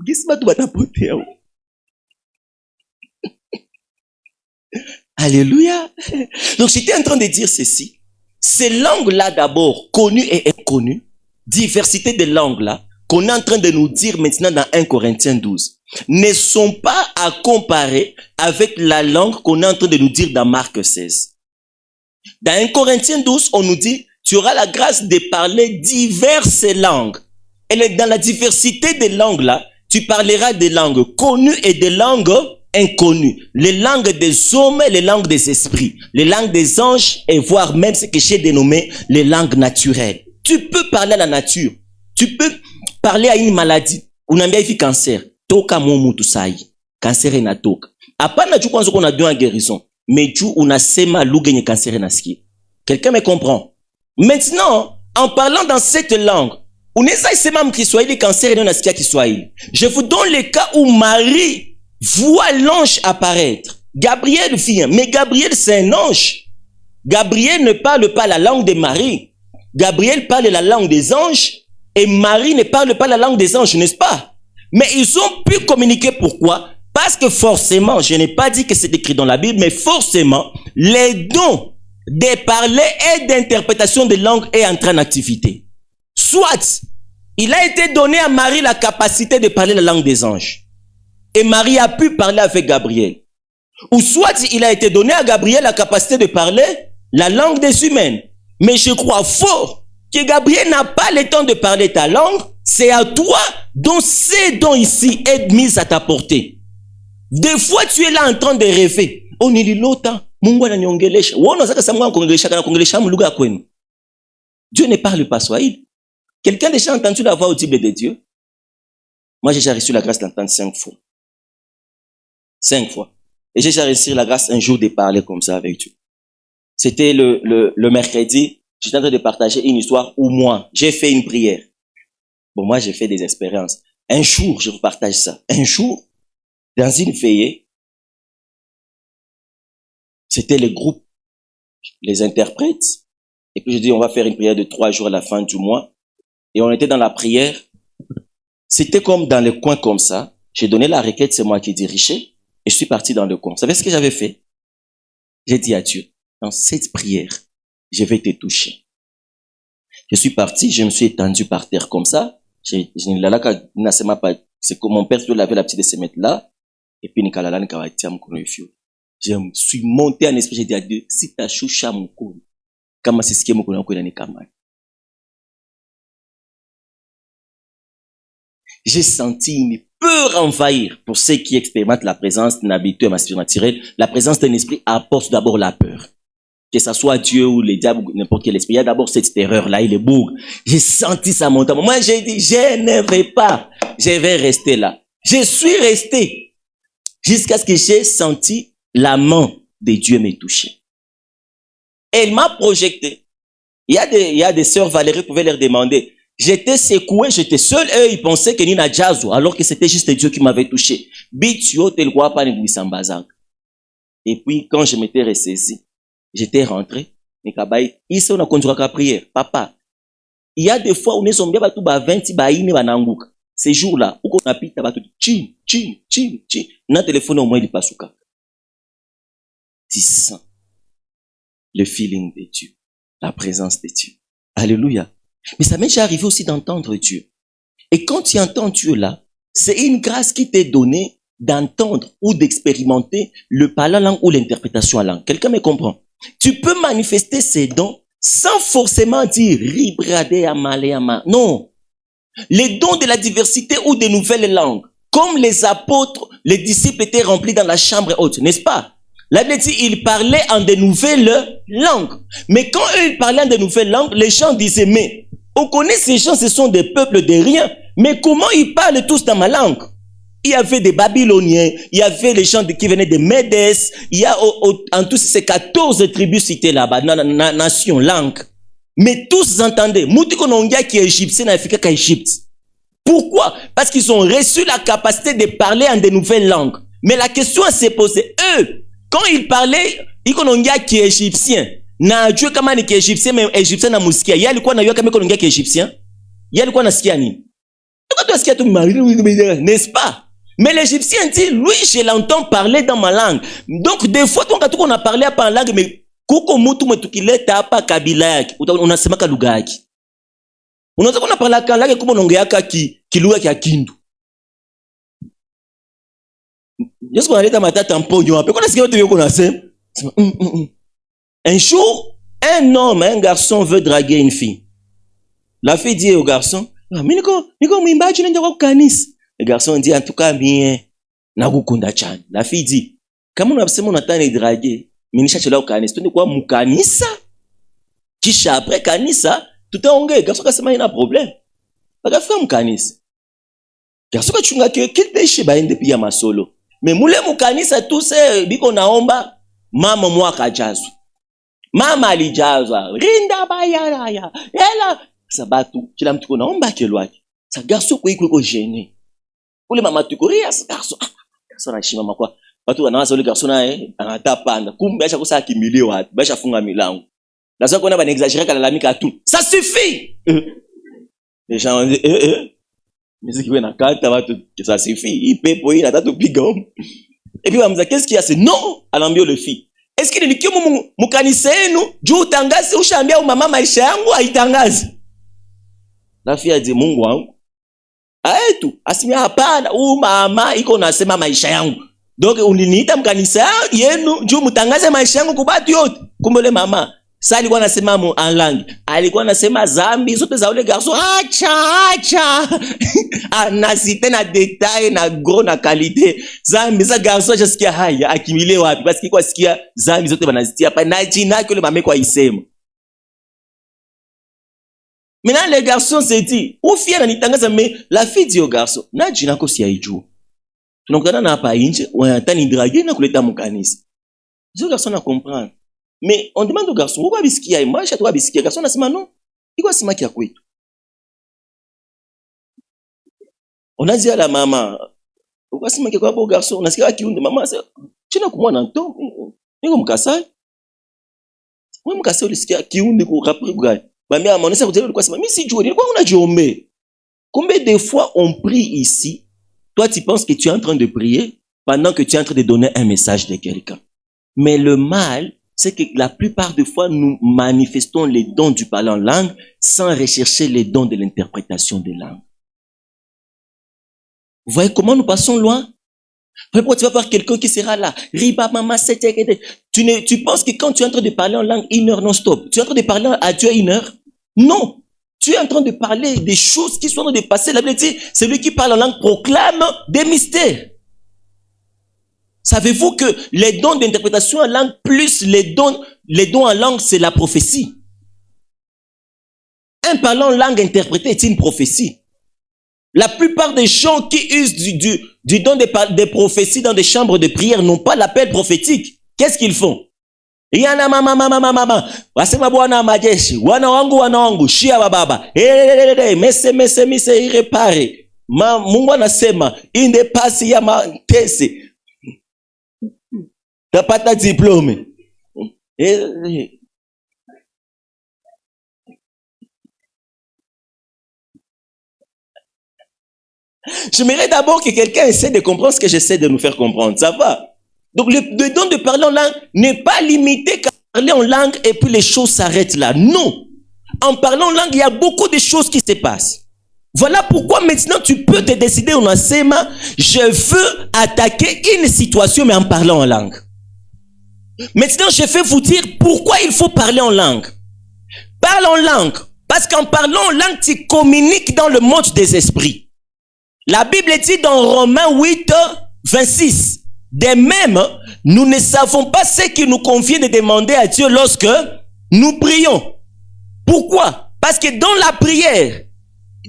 Gisi batu batapotea. Alléluia. Donc j'étais en train de dire ceci. Ces langues-là d'abord, connues et inconnues, inconnu, diversité de langues là, qu'on est en train de nous dire maintenant dans 1 Corinthiens 12, ne sont pas à comparer avec la langue qu'on est en train de nous dire dans Marc 16. Dans 1 Corinthiens 12, on nous dit, tu auras la grâce de parler diverses langues. Et dans la diversité des langues là, tu parleras des langues connues et des langues inconnues. Les langues des hommes et les langues des esprits. Les langues des anges et voire même ce que j'ai dénommé les langues naturelles. Tu peux parler à la nature. Tu peux parler à une maladie. Unaambia hivi cancer. Toka momu tusai. Cancer ina toka. Hapana tu kwanza qu'on a deux en guérison. Mais tu unasema lugha yenye cancer inasikia. Quelqu'un me comprend? Maintenant, en parlant dans cette langue, unaweza isema mkiswahili cancer ina nasikia Kiswahili. Je vous donne le cas où Marie voit l'ange apparaître. Gabriel vient, mais Gabriel c'est un ange. Gabriel ne parle pas la langue de Marie. Gabriel parle la langue des anges et Marie ne parle pas la langue des anges, n'est-ce pas? Mais ils ont pu communiquer. Pourquoi? Parce que forcément, je n'ai pas dit que c'est écrit dans la Bible, mais forcément, les dons de parler et d'interprétation de langue est entré en activité. Soit, il a été donné à Marie la capacité de parler la langue des anges. Et Marie a pu parler avec Gabriel. Ou soit, il a été donné à Gabriel la capacité de parler la langue des humains. Mais je crois fort que Gabriel n'a pas le temps de parler ta langue. C'est à toi dont ces dons ici est mis à ta portée. Des fois, tu es là en train de rêver. Oh, nililota, Mungu ananiongelesha. Uona sasa sa Mungu anakuongelesha kana kuongelesha lugha kwenu. Dieu ne parle pas Swahili. Quelqu'un a déjà entendu la voix audible de Dieu? Moi, j'ai déjà reçu la grâce d'entendre 5 fois. 5 fois. Et j'ai déjà reçu la grâce un jour de parler comme ça avec Dieu. C'était le mercredi. J'étais en train de partager une histoire où moi, j'ai fait une prière. Bon, moi, j'ai fait des expériences. Un jour, je vous partage ça. Un jour, dans une veillée, c'était le groupe, les interprètes. Et puis je dis, on va faire une prière de 3 jours à la fin du mois. Et on était dans la prière. C'était comme dans le coin comme ça. J'ai donné la requête, c'est moi qui dirigeais. Et je suis parti dans le coin. Vous savez ce que j'avais fait? J'ai dit à Dieu, dans cette prière, je vais te toucher. Je suis parti, je me suis étendu par terre comme ça. C'est comme mon père, je l'avais la petite de se mettre là. Et puis, je me suis monté en esprit, j'ai dit à Dieu, si ta choucha mon cou, comment c'est ce qui est mon cou, j'ai senti une peur envahir. Pour ceux qui expérimentent la présence d'un habitant et surnaturel, la présence d'un esprit apporte d'abord la peur. Que ça soit Dieu ou les diables ou n'importe quel esprit, il y a d'abord cette terreur-là, il est beau. J'ai senti ça monter. Moi, j'ai dit, je ne vais pas. Je vais rester là. Je suis resté. Jusqu'à ce que j'ai senti la main de Dieu me toucher. Elle m'a projeté. Il y a des sœurs Valérie pouvaient leur demander. J'étais secoué, j'étais seul. Eux, ils pensaient que Nina Jazo, alors que c'était juste Dieu qui m'avait touché. Et puis, quand je m'étais ressaisi, j'étais rentré. Ici, on a conduit la prière. Papa, il y a des fois où nous sommes bien, 20 baïne, banangouk. Ces jours-là, où on a pris tabac, tchim. Dans téléphone, au moins, il passe au cas. Tu sens le feeling de Dieu, la présence de Dieu. Alléluia. Mais ça m'est déjà arrivé aussi d'entendre Dieu. Et quand tu entends Dieu là, c'est une grâce qui t'est donnée d'entendre ou d'expérimenter le parler en langue ou l'interprétation en langue. Quelqu'un me comprend? Tu peux manifester ces dons sans forcément dire ribrade ama. Non. Les dons de la diversité ou des nouvelles langues, comme les apôtres, les disciples étaient remplis dans la chambre haute, n'est-ce pas? La Bible dit, ils parlaient en de nouvelles langues. Mais quand eux, ils parlaient en de nouvelles langues, les gens disaient, mais on connaît ces gens, ce sont des peuples de rien. Mais comment ils parlent tous dans ma langue? Il y avait des Babyloniens, il y avait les gens qui venaient de Médès, il y a en tous ces 14 tribus citées là-bas, nation, langue. Mais tous entendaient. Moutikonongia qui est égyptien, n'africain qu'à Égypte. Pourquoi? Parce qu'ils ont reçu la capacité de parler en de nouvelles langues. Mais la question s'est posée, eux, quand ils parlaient, Ikonongia qui est égyptien, na Dieu kama ni qui est égyptien, mais égyptien na musikia. Il y a le quoi na yo kama Ikonongia qui est égyptien? Il y a le quoi na skia ni? N'est-ce pas? Mais l'égyptien dit, lui, je l'entends parler dans ma langue. Donc, des fois, quand on a parlé en langue, mais kuko mutu metukileta hapa kabila yake, unasema lugha yake. Unaweza kuna parla kalake kumo nongeaka kilugha kya Kindu. Yesu kwa naleta matata mponyo hapo. Kwa nasikia watu yoko nasema. Un jour, un homme, un garçon veut draguer une fille. La fille dit au garçon, "Mais niko mwimbaji nenda kwa kanisa." Le garçon dit, "En tout cas mie nakukunda chani." La fille dit, "Kama unasema unataka draguer, mimi nishachelewa kwa kanisa. Twende kwa mkanisa. Kisha après kanisa, tutaongea." Garçon kasema ina problème. Bakafika mkanisa. Garçon kachunga kiteshe baende pia masolo. Mais mule mkanisa tu se biko naomba mama mwaka jazo. Mama alijazwa. Rinda bayaraya. Ela sabatu kila mtu naomba kelwake. Sa garçon kwa gêné. Ule mama tukuria sa garçon. Garçon anashima makwa. Watu wanawaza ule garçon naye anatapanda. Kumbe acha kosa kimilio wapi. Basha funga milango. Lazima kuona bana exagérer kalalamika tout. Ça suffit. Les gens ont dit musique wewe nakata watu ça suffit. Il pepo hii nataka tupiga homme. Et puis wamza qu'est-ce qu'il y a c'est non alambio le fille. Est-ce qu'il nikimu mukanisa yenu juu utangaze ushaambia mama maisha yangu haitangazi. La fille a dit Mungu wangu. Aetu asimia hapana mama iko nasema maisha yangu. Donc uniniita mkanisa yenu juu mtangaze maisha yangu kubatu yote. Kumbe le mama sasa alikuwa anasema mu en langue. Alikuwa anasema zambi zote za ule garçon. Acha. Anasite na détail na gros na qualité. Zambi za garçon jasikia haya akimile wapi parce qu'il sikia zambi zote banazitia hapa na jina yake ule mama kwa isema. Maintenant les garçons se dit, ou fie na nitangaza mais la fille dit au garçon, na jina ko si aiju. Tunakutana na hapa nje, wanataka draguer na kuleta mkanisa. Le garçon na comprendre. Mais on demande au garçon, pourquoi bisikia? Moi, je dois bisikia. Le garçon nasema non. Il quoi sima kia kwetu. On a dit à la maman, pourquoi sima kia kwa au garçon? On a dit à kiunde maman, china kumwana nto. Niko mkasai. Wewe mkasai ulisikia kiunde ku rapri gani? Bambia maman, ça vous quoi sima? Mais si Dieu, quoi on a diomé? Combien de fois on prie ici? Toi tu penses que tu es en train de prier pendant que tu es en train de donner un message de quelqu'un. Mais le mal, c'est que la plupart des fois, nous manifestons les dons du parler en langue sans rechercher les dons de l'interprétation des langues. Vous voyez comment nous passons loin? Pourquoi tu vas voir quelqu'un qui sera là? Riba, mama, tu penses que quand tu es en train de parler en langue 1 heure non-stop, tu es en train de parler à Dieu 1 heure? Non! Tu es en train de parler des choses qui sont en train de passer. La Bible dit, celui qui parle en langue proclame des mystères. Savez-vous que les dons d'interprétation en langue plus les dons en langue, c'est la prophétie. Un parlant en langue interprétée est une prophétie. La plupart des gens qui usent du don des prophéties dans des chambres de prière n'ont pas l'appel prophétique. Qu'est-ce qu'ils font? Yana mama. Wasema bwana majeshi. Wana wangu. Shia wa baba. Mese irepare. Mungu anasema. Inde pasi ya matese. Tapata diplôme. J'aimerais d'abord que quelqu'un essaie de comprendre ce que j'essaie de nous faire comprendre. Ça va? Donc le don de parler en langue n'est pas limité qu'à parler en langue et puis les choses s'arrêtent là. Non. En parlant en langue, il y a beaucoup de choses qui se passent. Voilà pourquoi maintenant tu peux te décider en enseignement, je veux attaquer une situation mais en parlant en langue. Maintenant, je vais vous dire pourquoi il faut parler en langue. Parle en langue. Parce qu'en parlant en langue, tu communiques dans le monde des esprits. La Bible dit dans Romains 8, 26. De même, nous ne savons pas ce qu'il nous convient de demander à Dieu lorsque nous prions. Pourquoi? Parce que dans la prière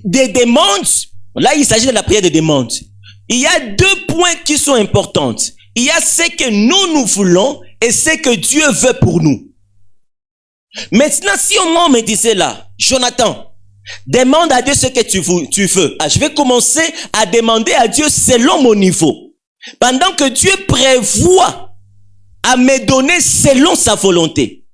des demandes, là il s'agit de la prière des demandes, il y a 2 points qui sont importants. Il y a ce que nous voulons et ce que Dieu veut pour nous. Maintenant, si on me disait là, Jonathan, demande à Dieu ce que tu veux. Je vais commencer à demander à Dieu selon mon niveau. Pendant que Dieu prévoit à me donner selon sa volonté.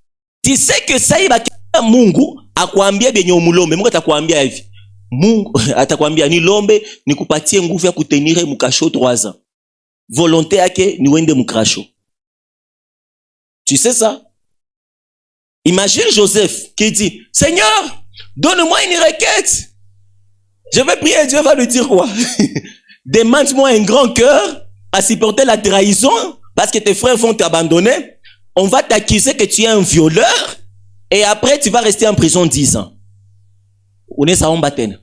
Tu sais que ça y va Mungu akwambia benye umulombe. Mungu atakwambia hivi. Mungu atakwambia nilombe nikupatie nguvu ya kutenire mukasho 3 ans. Volonté yake ni wende mukasho. Tu sais ça? Imagine Joseph qui dit, Seigneur, Donne-moi une requête. Je vais prier, Dieu va lui dire quoi? Demande-moi un grand cœur à supporter la trahison parce que tes frères vont t'abandonner. On va t'accuser que tu es un violeur et après tu vas rester en prison 10 ans. Unaweza omba tena.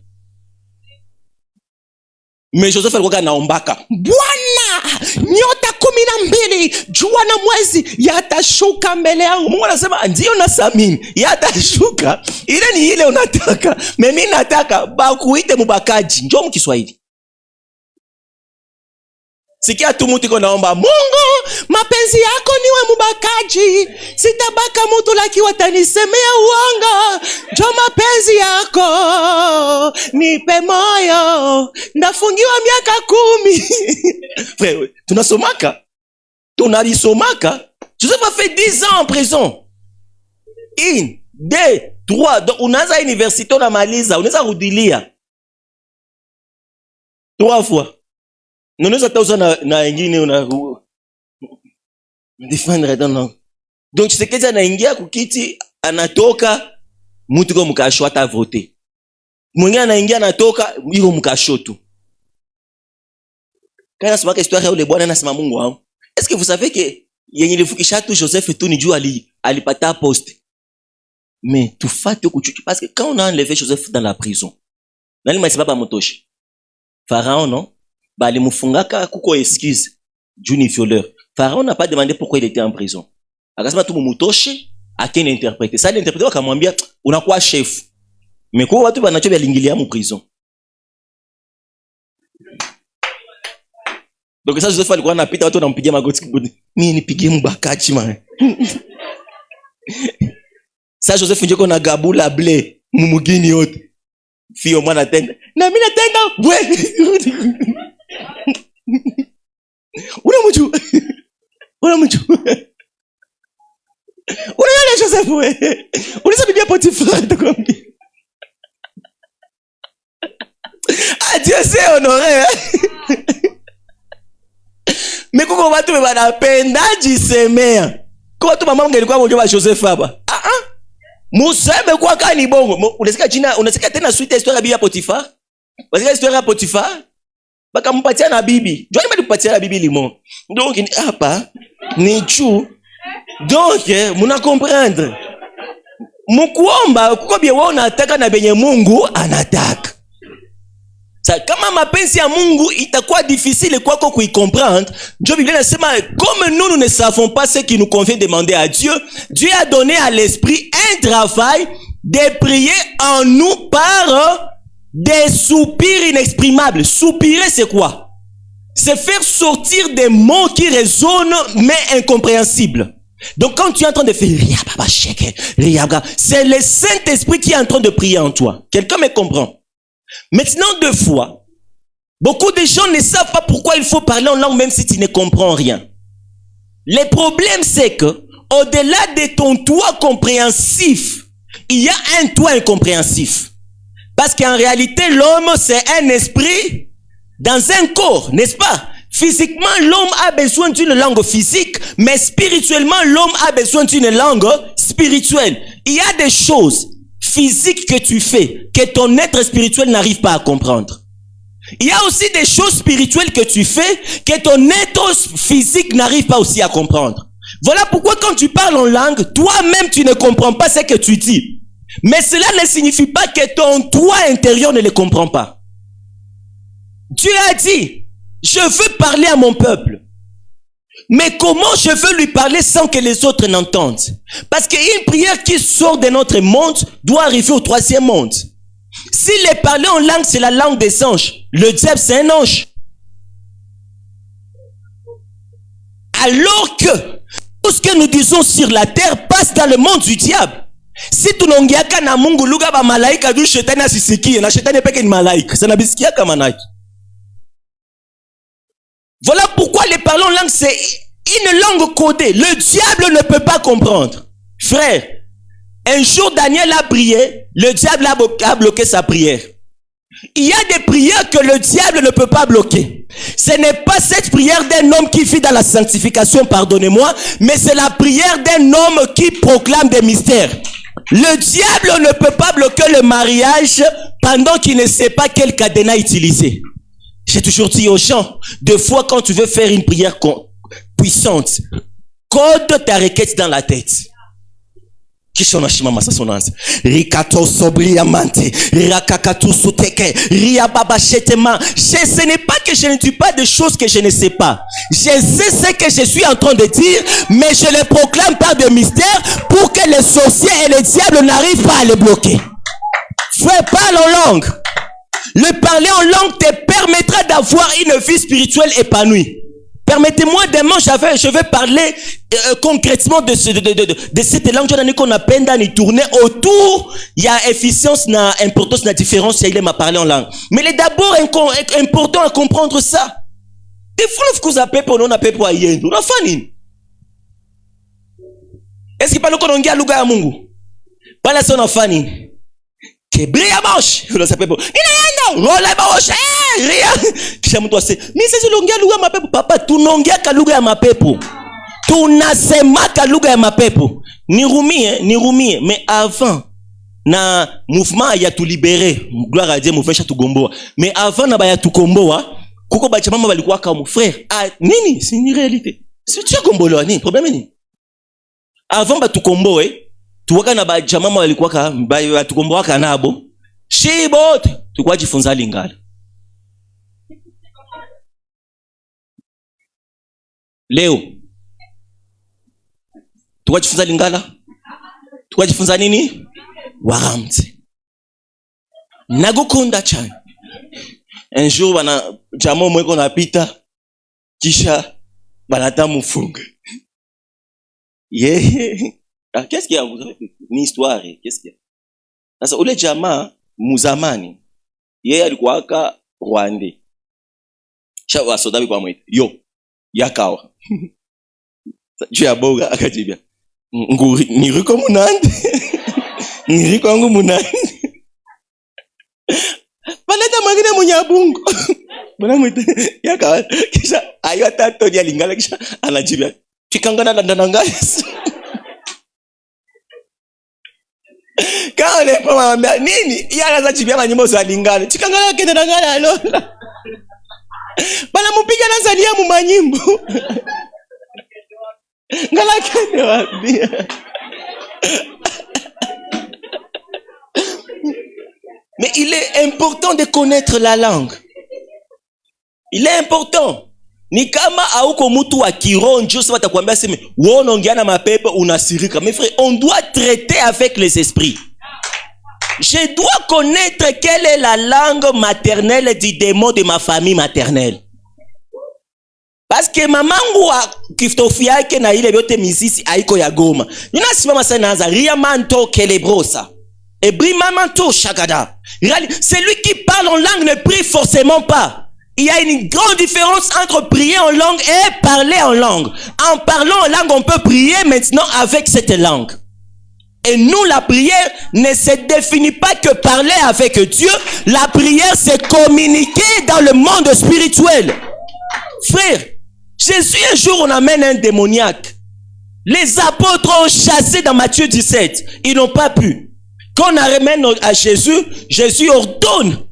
Mais Joseph alikuwa anaombaka. Bwana, nyota 12 jua na mwezi yatashuka mbele yangu. Mungu anasema ndio nasamini yatashuka. Ile ni ile unataka. Mimi nataka bakuite mubakaji. Njoo mkiswahili. Sikia tu mtu iko naomba, Mungu, mapenzi yako niwe mubakaji. Sitabaka mtu laki watanisemea uongo. Njoo mapenzi yako nipe moyo. Ndafungiwa miaka 10. Frère, tunasomaka. Tunalisomaka. Joseph a fait 10 ans en prison. 1, 2, 3. Donc unaanza université unamaliza, unaweza rudilia 3 fois. Unaweza tauza na wengine una defendre dans. Donc Tshisekedi anaingia kukiti, anatoka mtu kwa mkasho hata voter. Mwingine anaingia anatoka yuko mkasho tu. Kana sema histoire ya ule bwana anasema Mungu wangu. Est-ce que vous savez que yenye ilifukisha tu Joseph tu ni juu alipata poste. Mais tout fait kuchuki parce que quand on a enlevé Joseph dans la prison. Nani masiba motoshi. Pharaon non? Bali mufungaka kuko excuse. Juu ni violeur. Pharaon n'a pas demandé pourquoi il était en prison. Akasema tu mumutoshe akeni interpréter. Ça l'interpréter akamwambia unakuwa chef. Mais kwa watu banacho bialingilia mu prison. Donc ça Joseph alikuwa anapita watu wanampigia magoti kibodi. Mimi nipigie mbakachi man. Ça Joseph njoko na gabula ble mumugini yote. Fio mwana tenda. Na mimi natenda bwe. Unamjua. Unaona Joseph wewe. Unaweza bibia Potiphar atakwambia. Dieu s'est honoré. Mais kuko watu wanapenda jisemea. Kwa watu mama ngelikuwa mjomba Joseph hapa. Museme kwa kani bongo. Unasikia jina, unasikia tena suite histoire ya bibi Potiphar? Unasikia histoire ya Potiphar? Baka mpatia na bibi. Joni bali kupatia na bibi limon. Donc hapa ni chou. Donc muna comprendre. Mkuomba kuko bie wao unataka na benye Mungu anataka. Sa kama mapenzi ya Mungu itakuwa difficile kwako kuicomprendre, Dieu Bible nasema comme nous ne savons pas ce qui nous convient demander à Dieu, Dieu a donné à l'esprit un travail de prier en nous par des soupirs inexprimables. Soupirer c'est quoi? C'est faire sortir des mots qui résonnent mais incompréhensibles. Donc quand tu es en train de faire c'est le Saint-Esprit qui est en train de prier en toi. Quelqu'un me comprend? Maintenant, 2 fois, beaucoup de gens ne savent pas pourquoi il faut parler en langue même si tu ne comprends rien. Le problème c'est que au-delà de ton toi compréhensif, il y a un toi incompréhensif. Parce qu'en réalité, l'homme c'est un esprit dans un corps, n'est-ce pas? Physiquement, l'homme a besoin d'une langue physique, mais spirituellement, l'homme a besoin d'une langue spirituelle. Il y a des choses physiques que tu fais, que ton être spirituel n'arrive pas à comprendre. Il y a aussi des choses spirituelles que tu fais, que ton être physique n'arrive pas aussi à comprendre. Voilà pourquoi quand tu parles en langue, toi-même tu ne comprends pas ce que tu dis. Mais cela ne signifie pas que ton toi intérieur ne le comprend pas. Dieu a dit, je veux parler à mon peuple. Mais comment je veux lui parler sans que les autres n'entendent? Parce qu'une prière qui sort de notre monde doit arriver au 3e monde. S'il est parlé en langue, c'est la langue des anges. Le diable, c'est un ange. Alors que tout ce que nous disons sur la terre passe dans le monde du diable. Si tu n'ongiaka na mungu luga ba malaika du shetani asisikie, na shetani peke ni malaika. Ça n'abisikia kama naki. Voilà pourquoi les parlons en langue, c'est une langue codée. Le diable ne peut pas comprendre. Frère, un jour Daniel a prié, le diable a bloqué sa prière. Il y a des prières que le diable ne peut pas bloquer. Ce n'est pas cette prière d'un homme qui vit dans la sanctification, pardonnez-moi, mais c'est la prière d'un homme qui proclame des mystères. Le diable ne peut pas bloquer le mariage pendant qu'il ne sait pas quel cadenas utiliser. J'ai toujours dit aux gens, des fois quand tu veux faire une prière puissante, code ta requête dans la tête. Kisha unashimama sasa unaanza rikato sobriamante rakakatu suteke ria baba shetema. Ce n'est pas que je ne dis pas des choses que je ne sais pas. Je sais ce que je suis en train de dire, mais je le proclame par des mystères pour que les sorciers et les diables n'arrivent pas à les bloquer. Frère, parle en langue. Le parler en langue te permettra d'avoir une vie spirituelle épanouie. Permettez-moi demain, je vais parler concrètement de cette langue qu'on appelle dans les tournées autour. Il y a efficience, na importance, na différence. Il m'a parlé en langue. Mais il est d'abord important à comprendre ça. Des fois, vous appelez pour nous, on appelle pour ailleurs. On a fini. Est-ce qu'il parle qu'on a un lugar à Mungu? Pas la son fini. Que brille à manche. On s'appelle pour. Kisha mtu ase mimi sisi longea lugha ya mapepo. Papa, tunaongea lugha ya mapepo, tunasemaka lugha ya mapepo. Nirumie mais avant na mouvement ya tu libérer, gloire à Dieu, mouvement cha tugomboa. Mais avant na ba ya tukomboa kuko ba chama balikuwa kama frère. Ah nini? C'est une réalité. C'est tu gombolo nini? Problème nini? Avant ba tukomboe tuwaka na ba chama balikuwa kama ba tukomboa kanabo. Shibote tukwa jifunza Lingala. Leo tukajifunza Lingala, tukajifunza nini? Waramze. Nagukunda chani. Un jour bana jamo mweko napita kisha banata mufunga. Qu'est-ce qu'il y a? Ni histoire, qu'est-ce qu'il y a? Sasa ule jamaa muzamani yeye alikuwa aka Rwande. Shawa sodabi kwa mwite. Yo yakawa juu ya boga akajibia niriko munande niriko wangu munande baleta mwingine munyabungu bwana mwite yakawa kisha ayo tato ya Lingala kisha anajibia chikangana ndandanangais kale pa nini yana za jibia na nyimbo za Lingala chikangana kendanangana alola bana mupiga na Zania mu manyimbo ngala kende wabia. Mais il est important de connaître la langue. Il est important. Ni kama auko mtu wa kironjo sasa atakwambia sema wewe unaongea na mapepo unasirika. Mais frère, on doit traiter avec les esprits. Je dois connaître quelle est la langue maternelle du démon de ma famille maternelle. Parce que mamangu wa kiftofi yake na ile yote misisi haiko ya Goma. Nina simama sana naanza ria manto kelebrosa. Ebri mamanto shagada. Celui qui parle en langue ne prie forcément pas. Il y a une grande différence entre prier en langue et parler en langue. En parlant en langue, on peut prier maintenant avec cette langue. Et nous, la prière ne se définit pas que parler avec Dieu. La prière, c'est communiquer dans le monde spirituel. Frère, Jésus, un jour, on amène un démoniaque. Les apôtres ont chassé dans Matthieu 17. Ils n'ont pas pu. Quand on ramène à Jésus, Jésus ordonne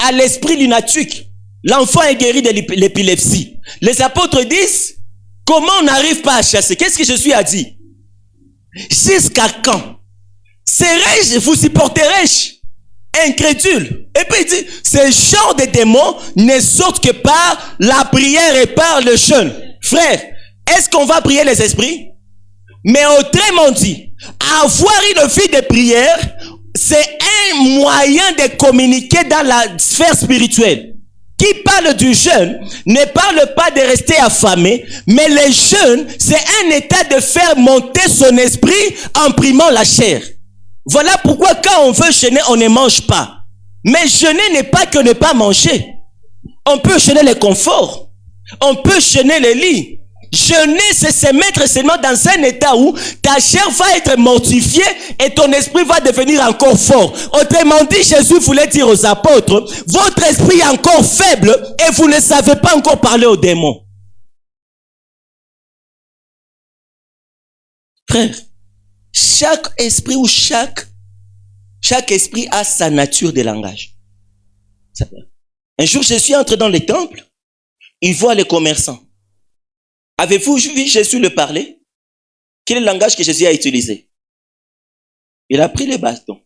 à l'esprit lunatique. L'enfant est guéri de l'épilepsie. Les apôtres disent, comment on n'arrive pas à chasser? Qu'est-ce que Jésus a dit? Jusqu'à quand? Serais-je, vous supporterai-je? Incrédule. Et puis il dit, ces genres de démons ne sortent que par la prière et par le jeûne. Frère, est-ce qu'on va prier les esprits? Mais autrement dit, avoir une vie de prière, c'est un moyen de communiquer dans la sphère spirituelle. Qui parle du jeûne ne parle pas de rester affamé, mais le jeûne, c'est un état de faire monter son esprit en primant la chair. Voilà pourquoi quand on veut jeûner, on ne mange pas. Mais jeûner n'est pas que ne pas manger. On peut jeûner les conforts. On peut jeûner les lits. Jeûner, c'est se mettre seulement dans un état où ta chair va être mortifiée et ton esprit va devenir encore fort. Autrement dit, Jésus voulait dire aux apôtres, votre esprit est encore faible et vous ne savez pas encore parler aux démons. Frère, Chaque esprit ou chaque esprit a sa nature de langage. Un jour, Jésus entre dans le temple, il voit les commerçants. Avez-vous vu Jésus le parler? Quel est le langage que Jésus a utilisé? Il a pris les bâtons.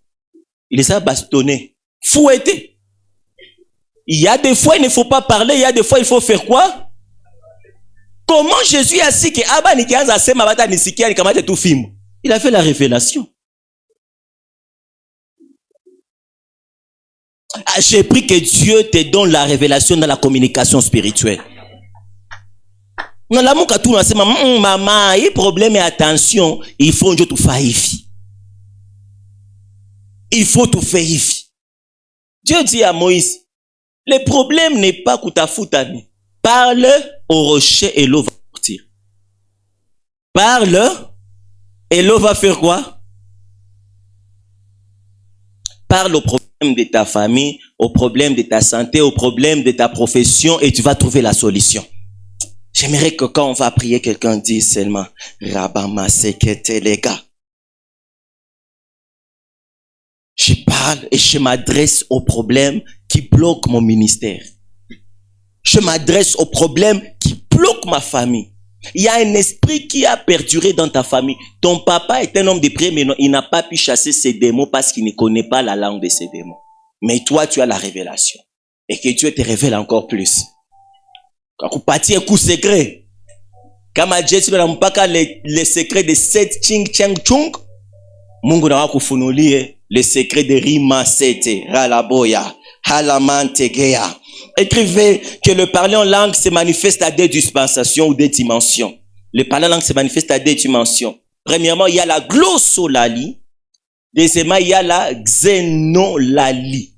Il les a bastonnés, fouettés. Il y a des fois, il ne faut pas parler. Il y a des fois, il faut faire quoi? Comment Jésus a dit que il a fait la révélation. J'ai pris que Dieu te donne la révélation dans la communication spirituelle. Dans l'amour, tout le monde maman, il y a problème et attention, il faut que tu fasses. Il faut tout faire. Dieu dit à Moïse, le problème n'est pas que tu as foutu. Parle au rocher et l'eau va sortir. Parle et l'eau va faire quoi? Parle au problème de ta famille, au problème de ta santé, au problème de ta profession et tu vas trouver la solution. J'aimerais que quand on va prier, quelqu'un dise seulement Rabama sekete les gars. Je parle et je m'adresse aux problèmes qui bloquent mon ministère. Je m'adresse aux problèmes qui bloquent ma famille. Il y a un esprit qui a perduré dans ta famille. Ton papa est un homme de prière, mais non, il n'a pas pu chasser ces démons parce qu'il ne connaît pas la langue de ces démons. Mais toi, tu as la révélation. Et que Dieu te révèle encore plus. Quand tu partis un coup secret, comme Dieu tu n'as pas les secrets de 7 ching chang chung, Mungu na wakufunulie les secrets de Rima Sete, Ralaboya, Halamantegea. Écrivez que le parler en langue se manifeste à des dispensations ou des dimensions. Le parler en langue se manifeste à des dimensions. Premièrement, il y a la glossolalie. Deuxièmement, il y a la xénolalie.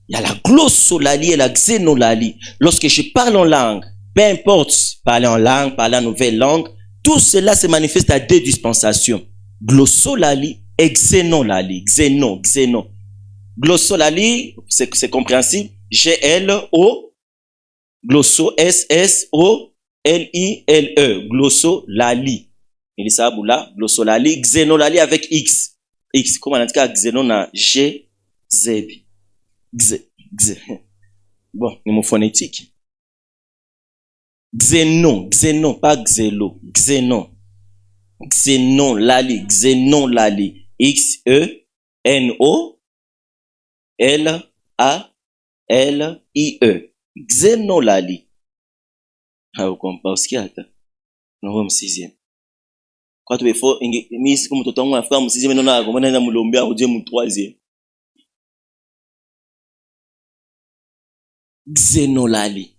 Il y a la glossolalie et la xénolalie. Lorsque je parle en langue, peu importe, parler en langue, parler en nouvelle langue, tout cela se manifeste à deux dispensations. Glossolalie et xénolalie. Xéno. Glossolalie, c'est compréhensible. G-L-O, glosso, S-S-O-L-I-L-E, glossolalie. Il est ça, boula, glossolalie, xénolalie avec X. X, comment on a dit xénona, G-Z. Bon, mnémophonétique. Xénon, pas xélo, xénon. Xénolalie, X-E-N-O-L-A-L-I-E. Xénolalie. Ah, vous comprenez ce qu'il y a? Nous sommes sixième. Quand tu veux faire, ni comme tout le temps, on fait mon sixième, non, on a mon lombia, on dit mon troisième. Xénolalie.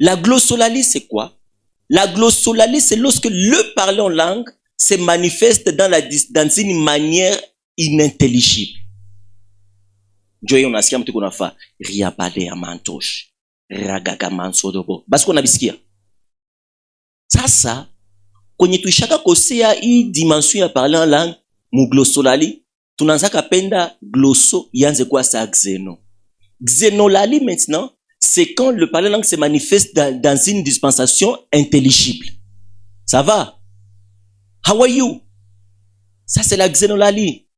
La glossolalie, c'est quoi? La glossolalie, c'est lorsque le parler en langue se manifeste dans une manière inintelligible. Joye unasikia mtu kunafa riabale ya mantosh ragaga mansodobo basi kuna bisikia sasa kwenye tuishaka kosea hii dimension ya parler en langue mu glossolali tunaanza kapenda glosso yanze kwa sa xéno. Xénolalie maintenant c'est quand le parler en langue se manifeste dans une dispensation intelligible. Ça va? How are you? Ça c'est la xénolalie.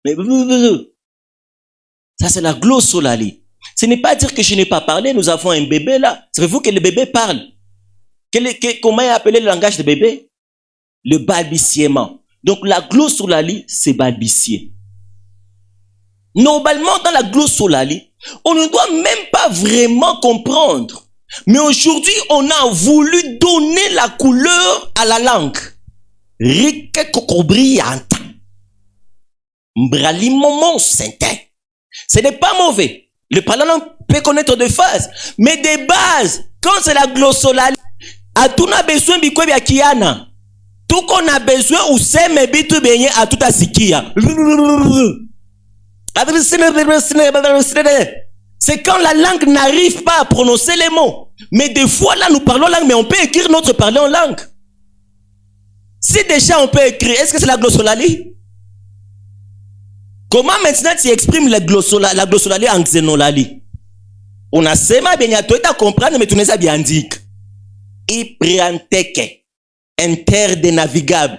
Mais ça, c'est la glossolalie. Ce n'est pas dire que je n'ai pas parlé. Nous avons un bébé là. Savez-vous que le bébé parle? Comment est appelé le langage de bébé? Le balbutiement. Donc, la glossolalie, c'est balbutier. Normalement, dans la glossolalie, on ne doit même pas vraiment comprendre. Mais aujourd'hui, on a voulu donner la couleur à la langue. Rike kokobriante. Mbrali momon saintin. Ce n'est pas mauvais. Le parlant peut connaître des phases. Mais des bases, quand c'est la glossolalie, à tout n'a besoin de quoi kiana. Tout qu'on a besoin ou c'est mais bitu benye à tout à sikia. C'est quand la langue n'arrive pas à prononcer les mots. Mais des fois là nous parlons langue mais on peut écrire notre parler en langue. Si déjà on peut écrire, est-ce que c'est la glossolalie? Comment maintenant tu exprimes la glossolalie en xénolalie? On a sema bien tu as comprendre mais tu n'es pas bien dit. Iprianteke, interdénavigable.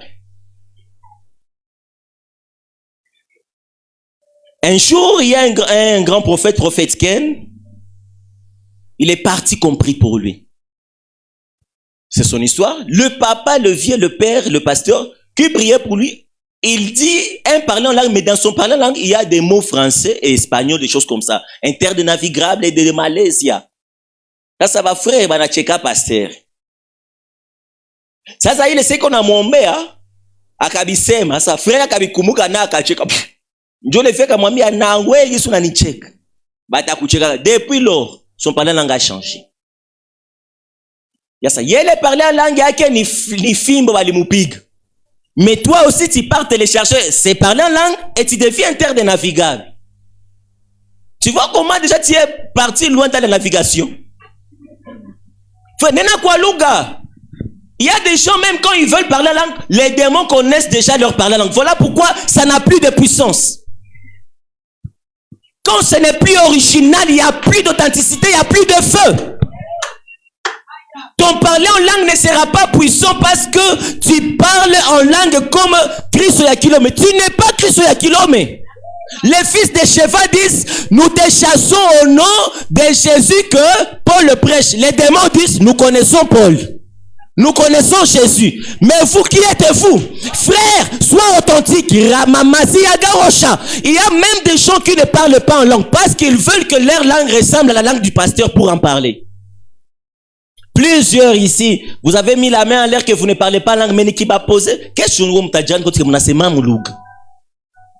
Un jour, il y a un grand prophète Ken. Il est parti compris pour lui. C'est son histoire. Le papa, le vieux, le père, le pasteur, qui priait pour lui, il dit un parlant en langue, mais dans son parlant en langue, il y a des mots français et espagnols, des choses comme ça. Un terre de navigable et de Malaisie. Ça va frère, bana cheka pasteur. Sasa ile seko na muombea akabisema sasa frère akabikumbuka na akacheka. Ndio le fait kamwambia na wewe Yesu unanicheka. Batakucheka. Depuis lors, son parler en langue a changé. Yasa yele parler en langue yake ni fimbo balimupiga. Mais toi aussi tu pars télécharger c'est parler en langue et tu deviens un terre de navigable. Tu vois comment déjà tu es parti loin dans la navigation. Nena kwa lugha. Il y a des gens, même quand ils veulent parler la langue, les démons connaissent déjà leur parler la langue. Voilà pourquoi ça n'a plus de puissance. Quand ce n'est plus original, il n'y a plus d'authenticité, il n'y a plus de feu. Ton parler en langue ne sera pas puissant parce que tu parles en langue comme Christ Yakilome. Mais tu n'es pas Christ Yakilome. Les fils de Sheva disent, nous te chassons au nom de Jésus que Paul le prêche. Les démons disent, nous connaissons Paul. Nous connaissons Jésus. Mais vous, qui êtes-vous? Frère, sois authentique. Il y a même des gens qui ne parlent pas en langue parce qu'ils veulent que leur langue ressemble à la langue du pasteur pour en parler. Plusieurs ici, vous avez mis la main en l'air que vous ne parlez pas langue, mais qui va poser. Qu'est-ce que vous avez dit?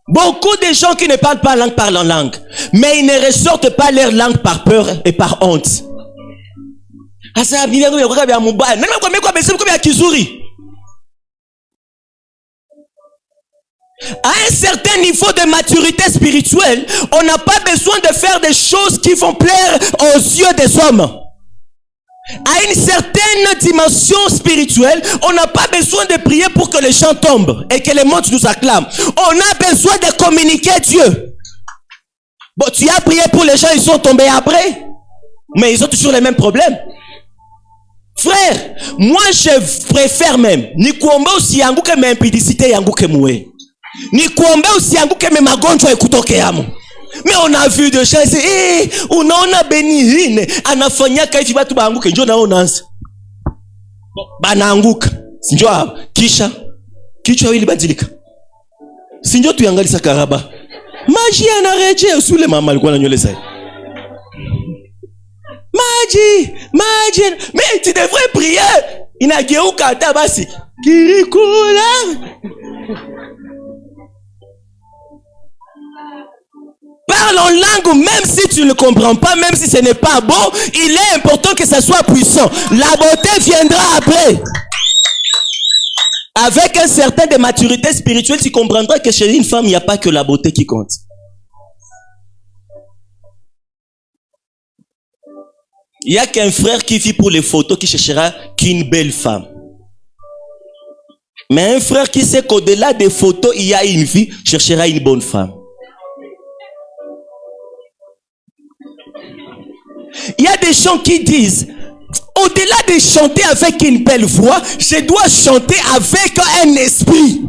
Beaucoup de gens qui ne parlent pas langue parlent en langue, mais ils ne ressortent pas leur langue par peur et par honte. À un certain niveau de maturité spirituelle, on n'a pas besoin de faire des choses qui vont plaire aux yeux des hommes. À une certaine dimension spirituelle, on n'a pas besoin de prier pour que les gens tombent et que les mondes nous acclament. On a besoin de communiquer Dieu. Bon, tu as prié pour les gens, ils sont tombés après, mais ils ont toujours les mêmes problèmes. Frère, moi je préfère même ni kuomba usianguke maimpidicité yanguke muwe, ni kuomba usianguke magonjwa ikutoke yamo. Mais on a vu de gens ici, unaona Benihine anafanyaka hivi watu baanguke, njoo naona anza banaanguka, njoo kisha kichwa hili badilika, si njoo tuangalia karaba maji anarejea usule mama alikuwa na nywele sahi. Maji, mais tu devrais prier. Inageuka hata basi kirikula. Parle en langue même si tu ne comprends pas, même si ce n'est pas bon, il est important que ça soit puissant. La beauté viendra après. Avec un certain de maturité spirituelle, tu comprendras que chez une femme, il n'y a pas que la beauté qui compte. Il n'y a qu'un frère qui vit pour les photos qui cherchera qu'une belle femme. Mais un frère qui sait qu'au-delà des photos, il y a une vie, cherchera une bonne femme. Il y a des gens qui disent, au-delà de chanter avec une belle voix, je dois chanter avec un esprit.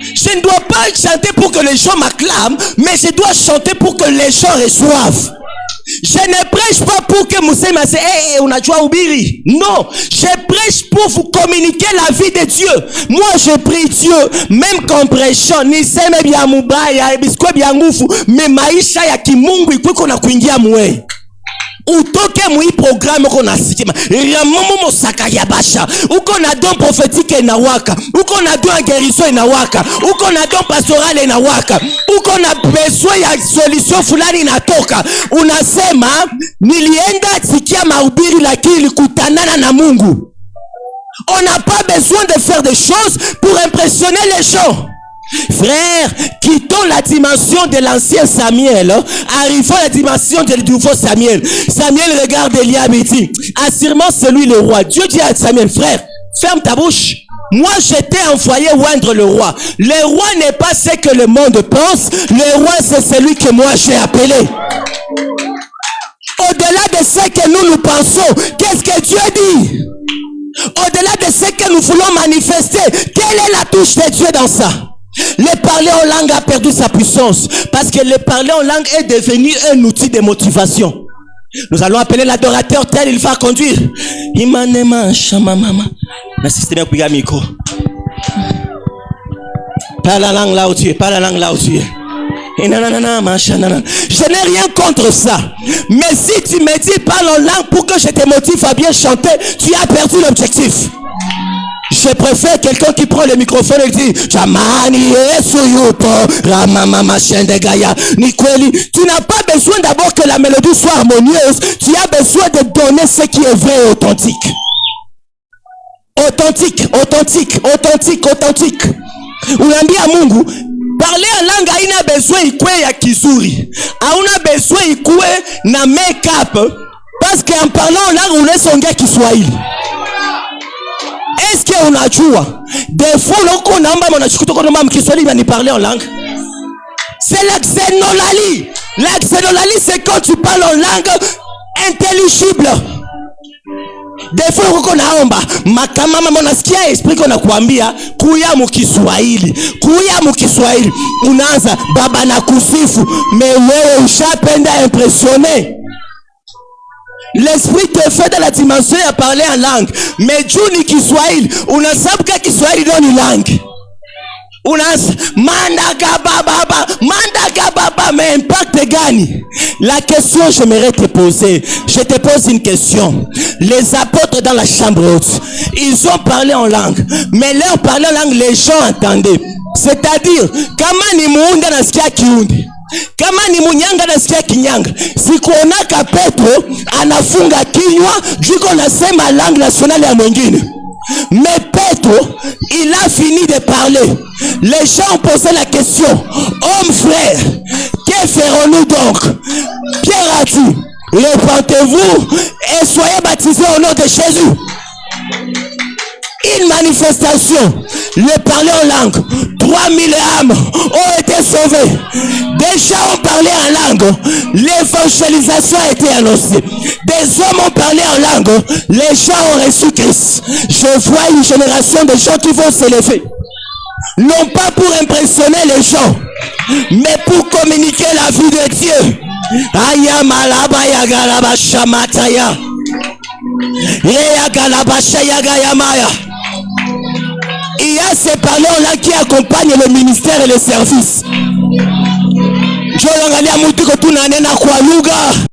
Je ne dois pas chanter pour que les gens m'acclament, mais je dois chanter pour que les gens reçoivent. Je ne prêche pas pour que Moussé m'a dit, on a joué au biri. Non, je prêche pour vous communiquer la vie de Dieu. Moi, je prie Dieu, même qu'en prêchant, ni seme bien mubaya, ebiskwe bien ngufu, mais maisha ya kimungu ikuwe kona kuingia mwe. Utoke mui programme kona sikima. Ramomo mosaka yabasha. Uko na don prophétique na waka. Uko na don guérison na waka. Uko na don pastoral na waka. Uko na besoin ya solution fulani inatoka. Unasema nilienda sikia mahubiri lakini kutanana na Mungu. On n'a pas besoin de faire des choses pour impressionner les gens. Frère, quittons la dimension de l'ancien Samuel, arrivons à la dimension du nouveau Samuel. Samuel regarde Eliab et dit, assurément c'est lui le roi. Dieu dit à Samuel, frère, ferme ta bouche. Moi je t'ai envoyé oindre le roi. Le roi n'est pas ce que le monde pense. Le roi c'est celui que moi j'ai appelé. Au-delà de ce que nous pensons, qu'est-ce que Dieu dit? Au-delà de ce que nous voulons manifester, quelle est la touche de Dieu dans ça? Le parler en langue a perdu sa puissance parce que le parler en langue est devenu un outil de motivation. Nous allons appeler l'adorateur tel il va conduire. Imanema shamamama. Na système ya micro. Parle la langue là où tu es, parle la langue là où tu es. Je n'ai rien contre ça. Mais si tu me dis parle en langue pour que je te motive à bien chanter, tu as perdu l'objectif. Je préfère quelqu'un qui prend le microphone et dit Jamani Esuyupo Ramama Shendegaya Nikweli. Tu n'as pas besoin d'abord que la mélodie soit harmonieuse. Tu as besoin de donner ce qui est vrai et authentique. Authentique. Unaambia Mungu parler en langue haina besoin ikwe ya kizuri. Hauna besoin ikwe na make-up. Parce qu'en parlant en langue unaweza ongea Kiswahili. Est-ce que unajua des fois loko naomba mnachukua kwa mama Kiswahili ni parler en langue? C'est l'axénolali. L'axénolali c'est quand tu parles en langue intelligible. Des fois uko naomba makama mama unasikia esprit kona kuambia kuya mukiswahili unaanza baba na kusifu mais wewe ushapenda impressionner. L'esprit te fait de la dimension à parler en langue mais juni Kiswahili unasabuka Kiswahili ndio ni langue. Unaanza mandaga baba mais impact gani? La question j'aimerais te poser, je te pose une question. Les apôtres dans la chambre haute, ils ont parlé en langue, mais leur parler en langue les gens entendaient. C'est-à-dire kama ni muunga nasikia kiundi, kama ni munyanga nasikia kinyanga. Sikuonaka Petro anafunga kinywa juko nasema langue nationale ya mwingine. Mais Petro, il a fini de parler. Les gens ont posé la question: homme frère, que ferons-nous donc? Pierre a dit: repentez-vous et soyez baptisés au nom de Jésus. Une manifestation, le parler en langue. 3000 âmes ont été sauvées. Des gens ont parlé en langue. L'évangélisation a été annoncée. Des hommes ont parlé en langue. Les gens ont reçu Christ. Je vois une génération de gens qui vont s'élever. Non pas pour impressionner les gens, mais pour communiquer la vie de Dieu. Aya malaba ya galaba shamataya. Ya galaba shaya yamaya. Il y a ces parleurs-là qui accompagnent le ministère et le service.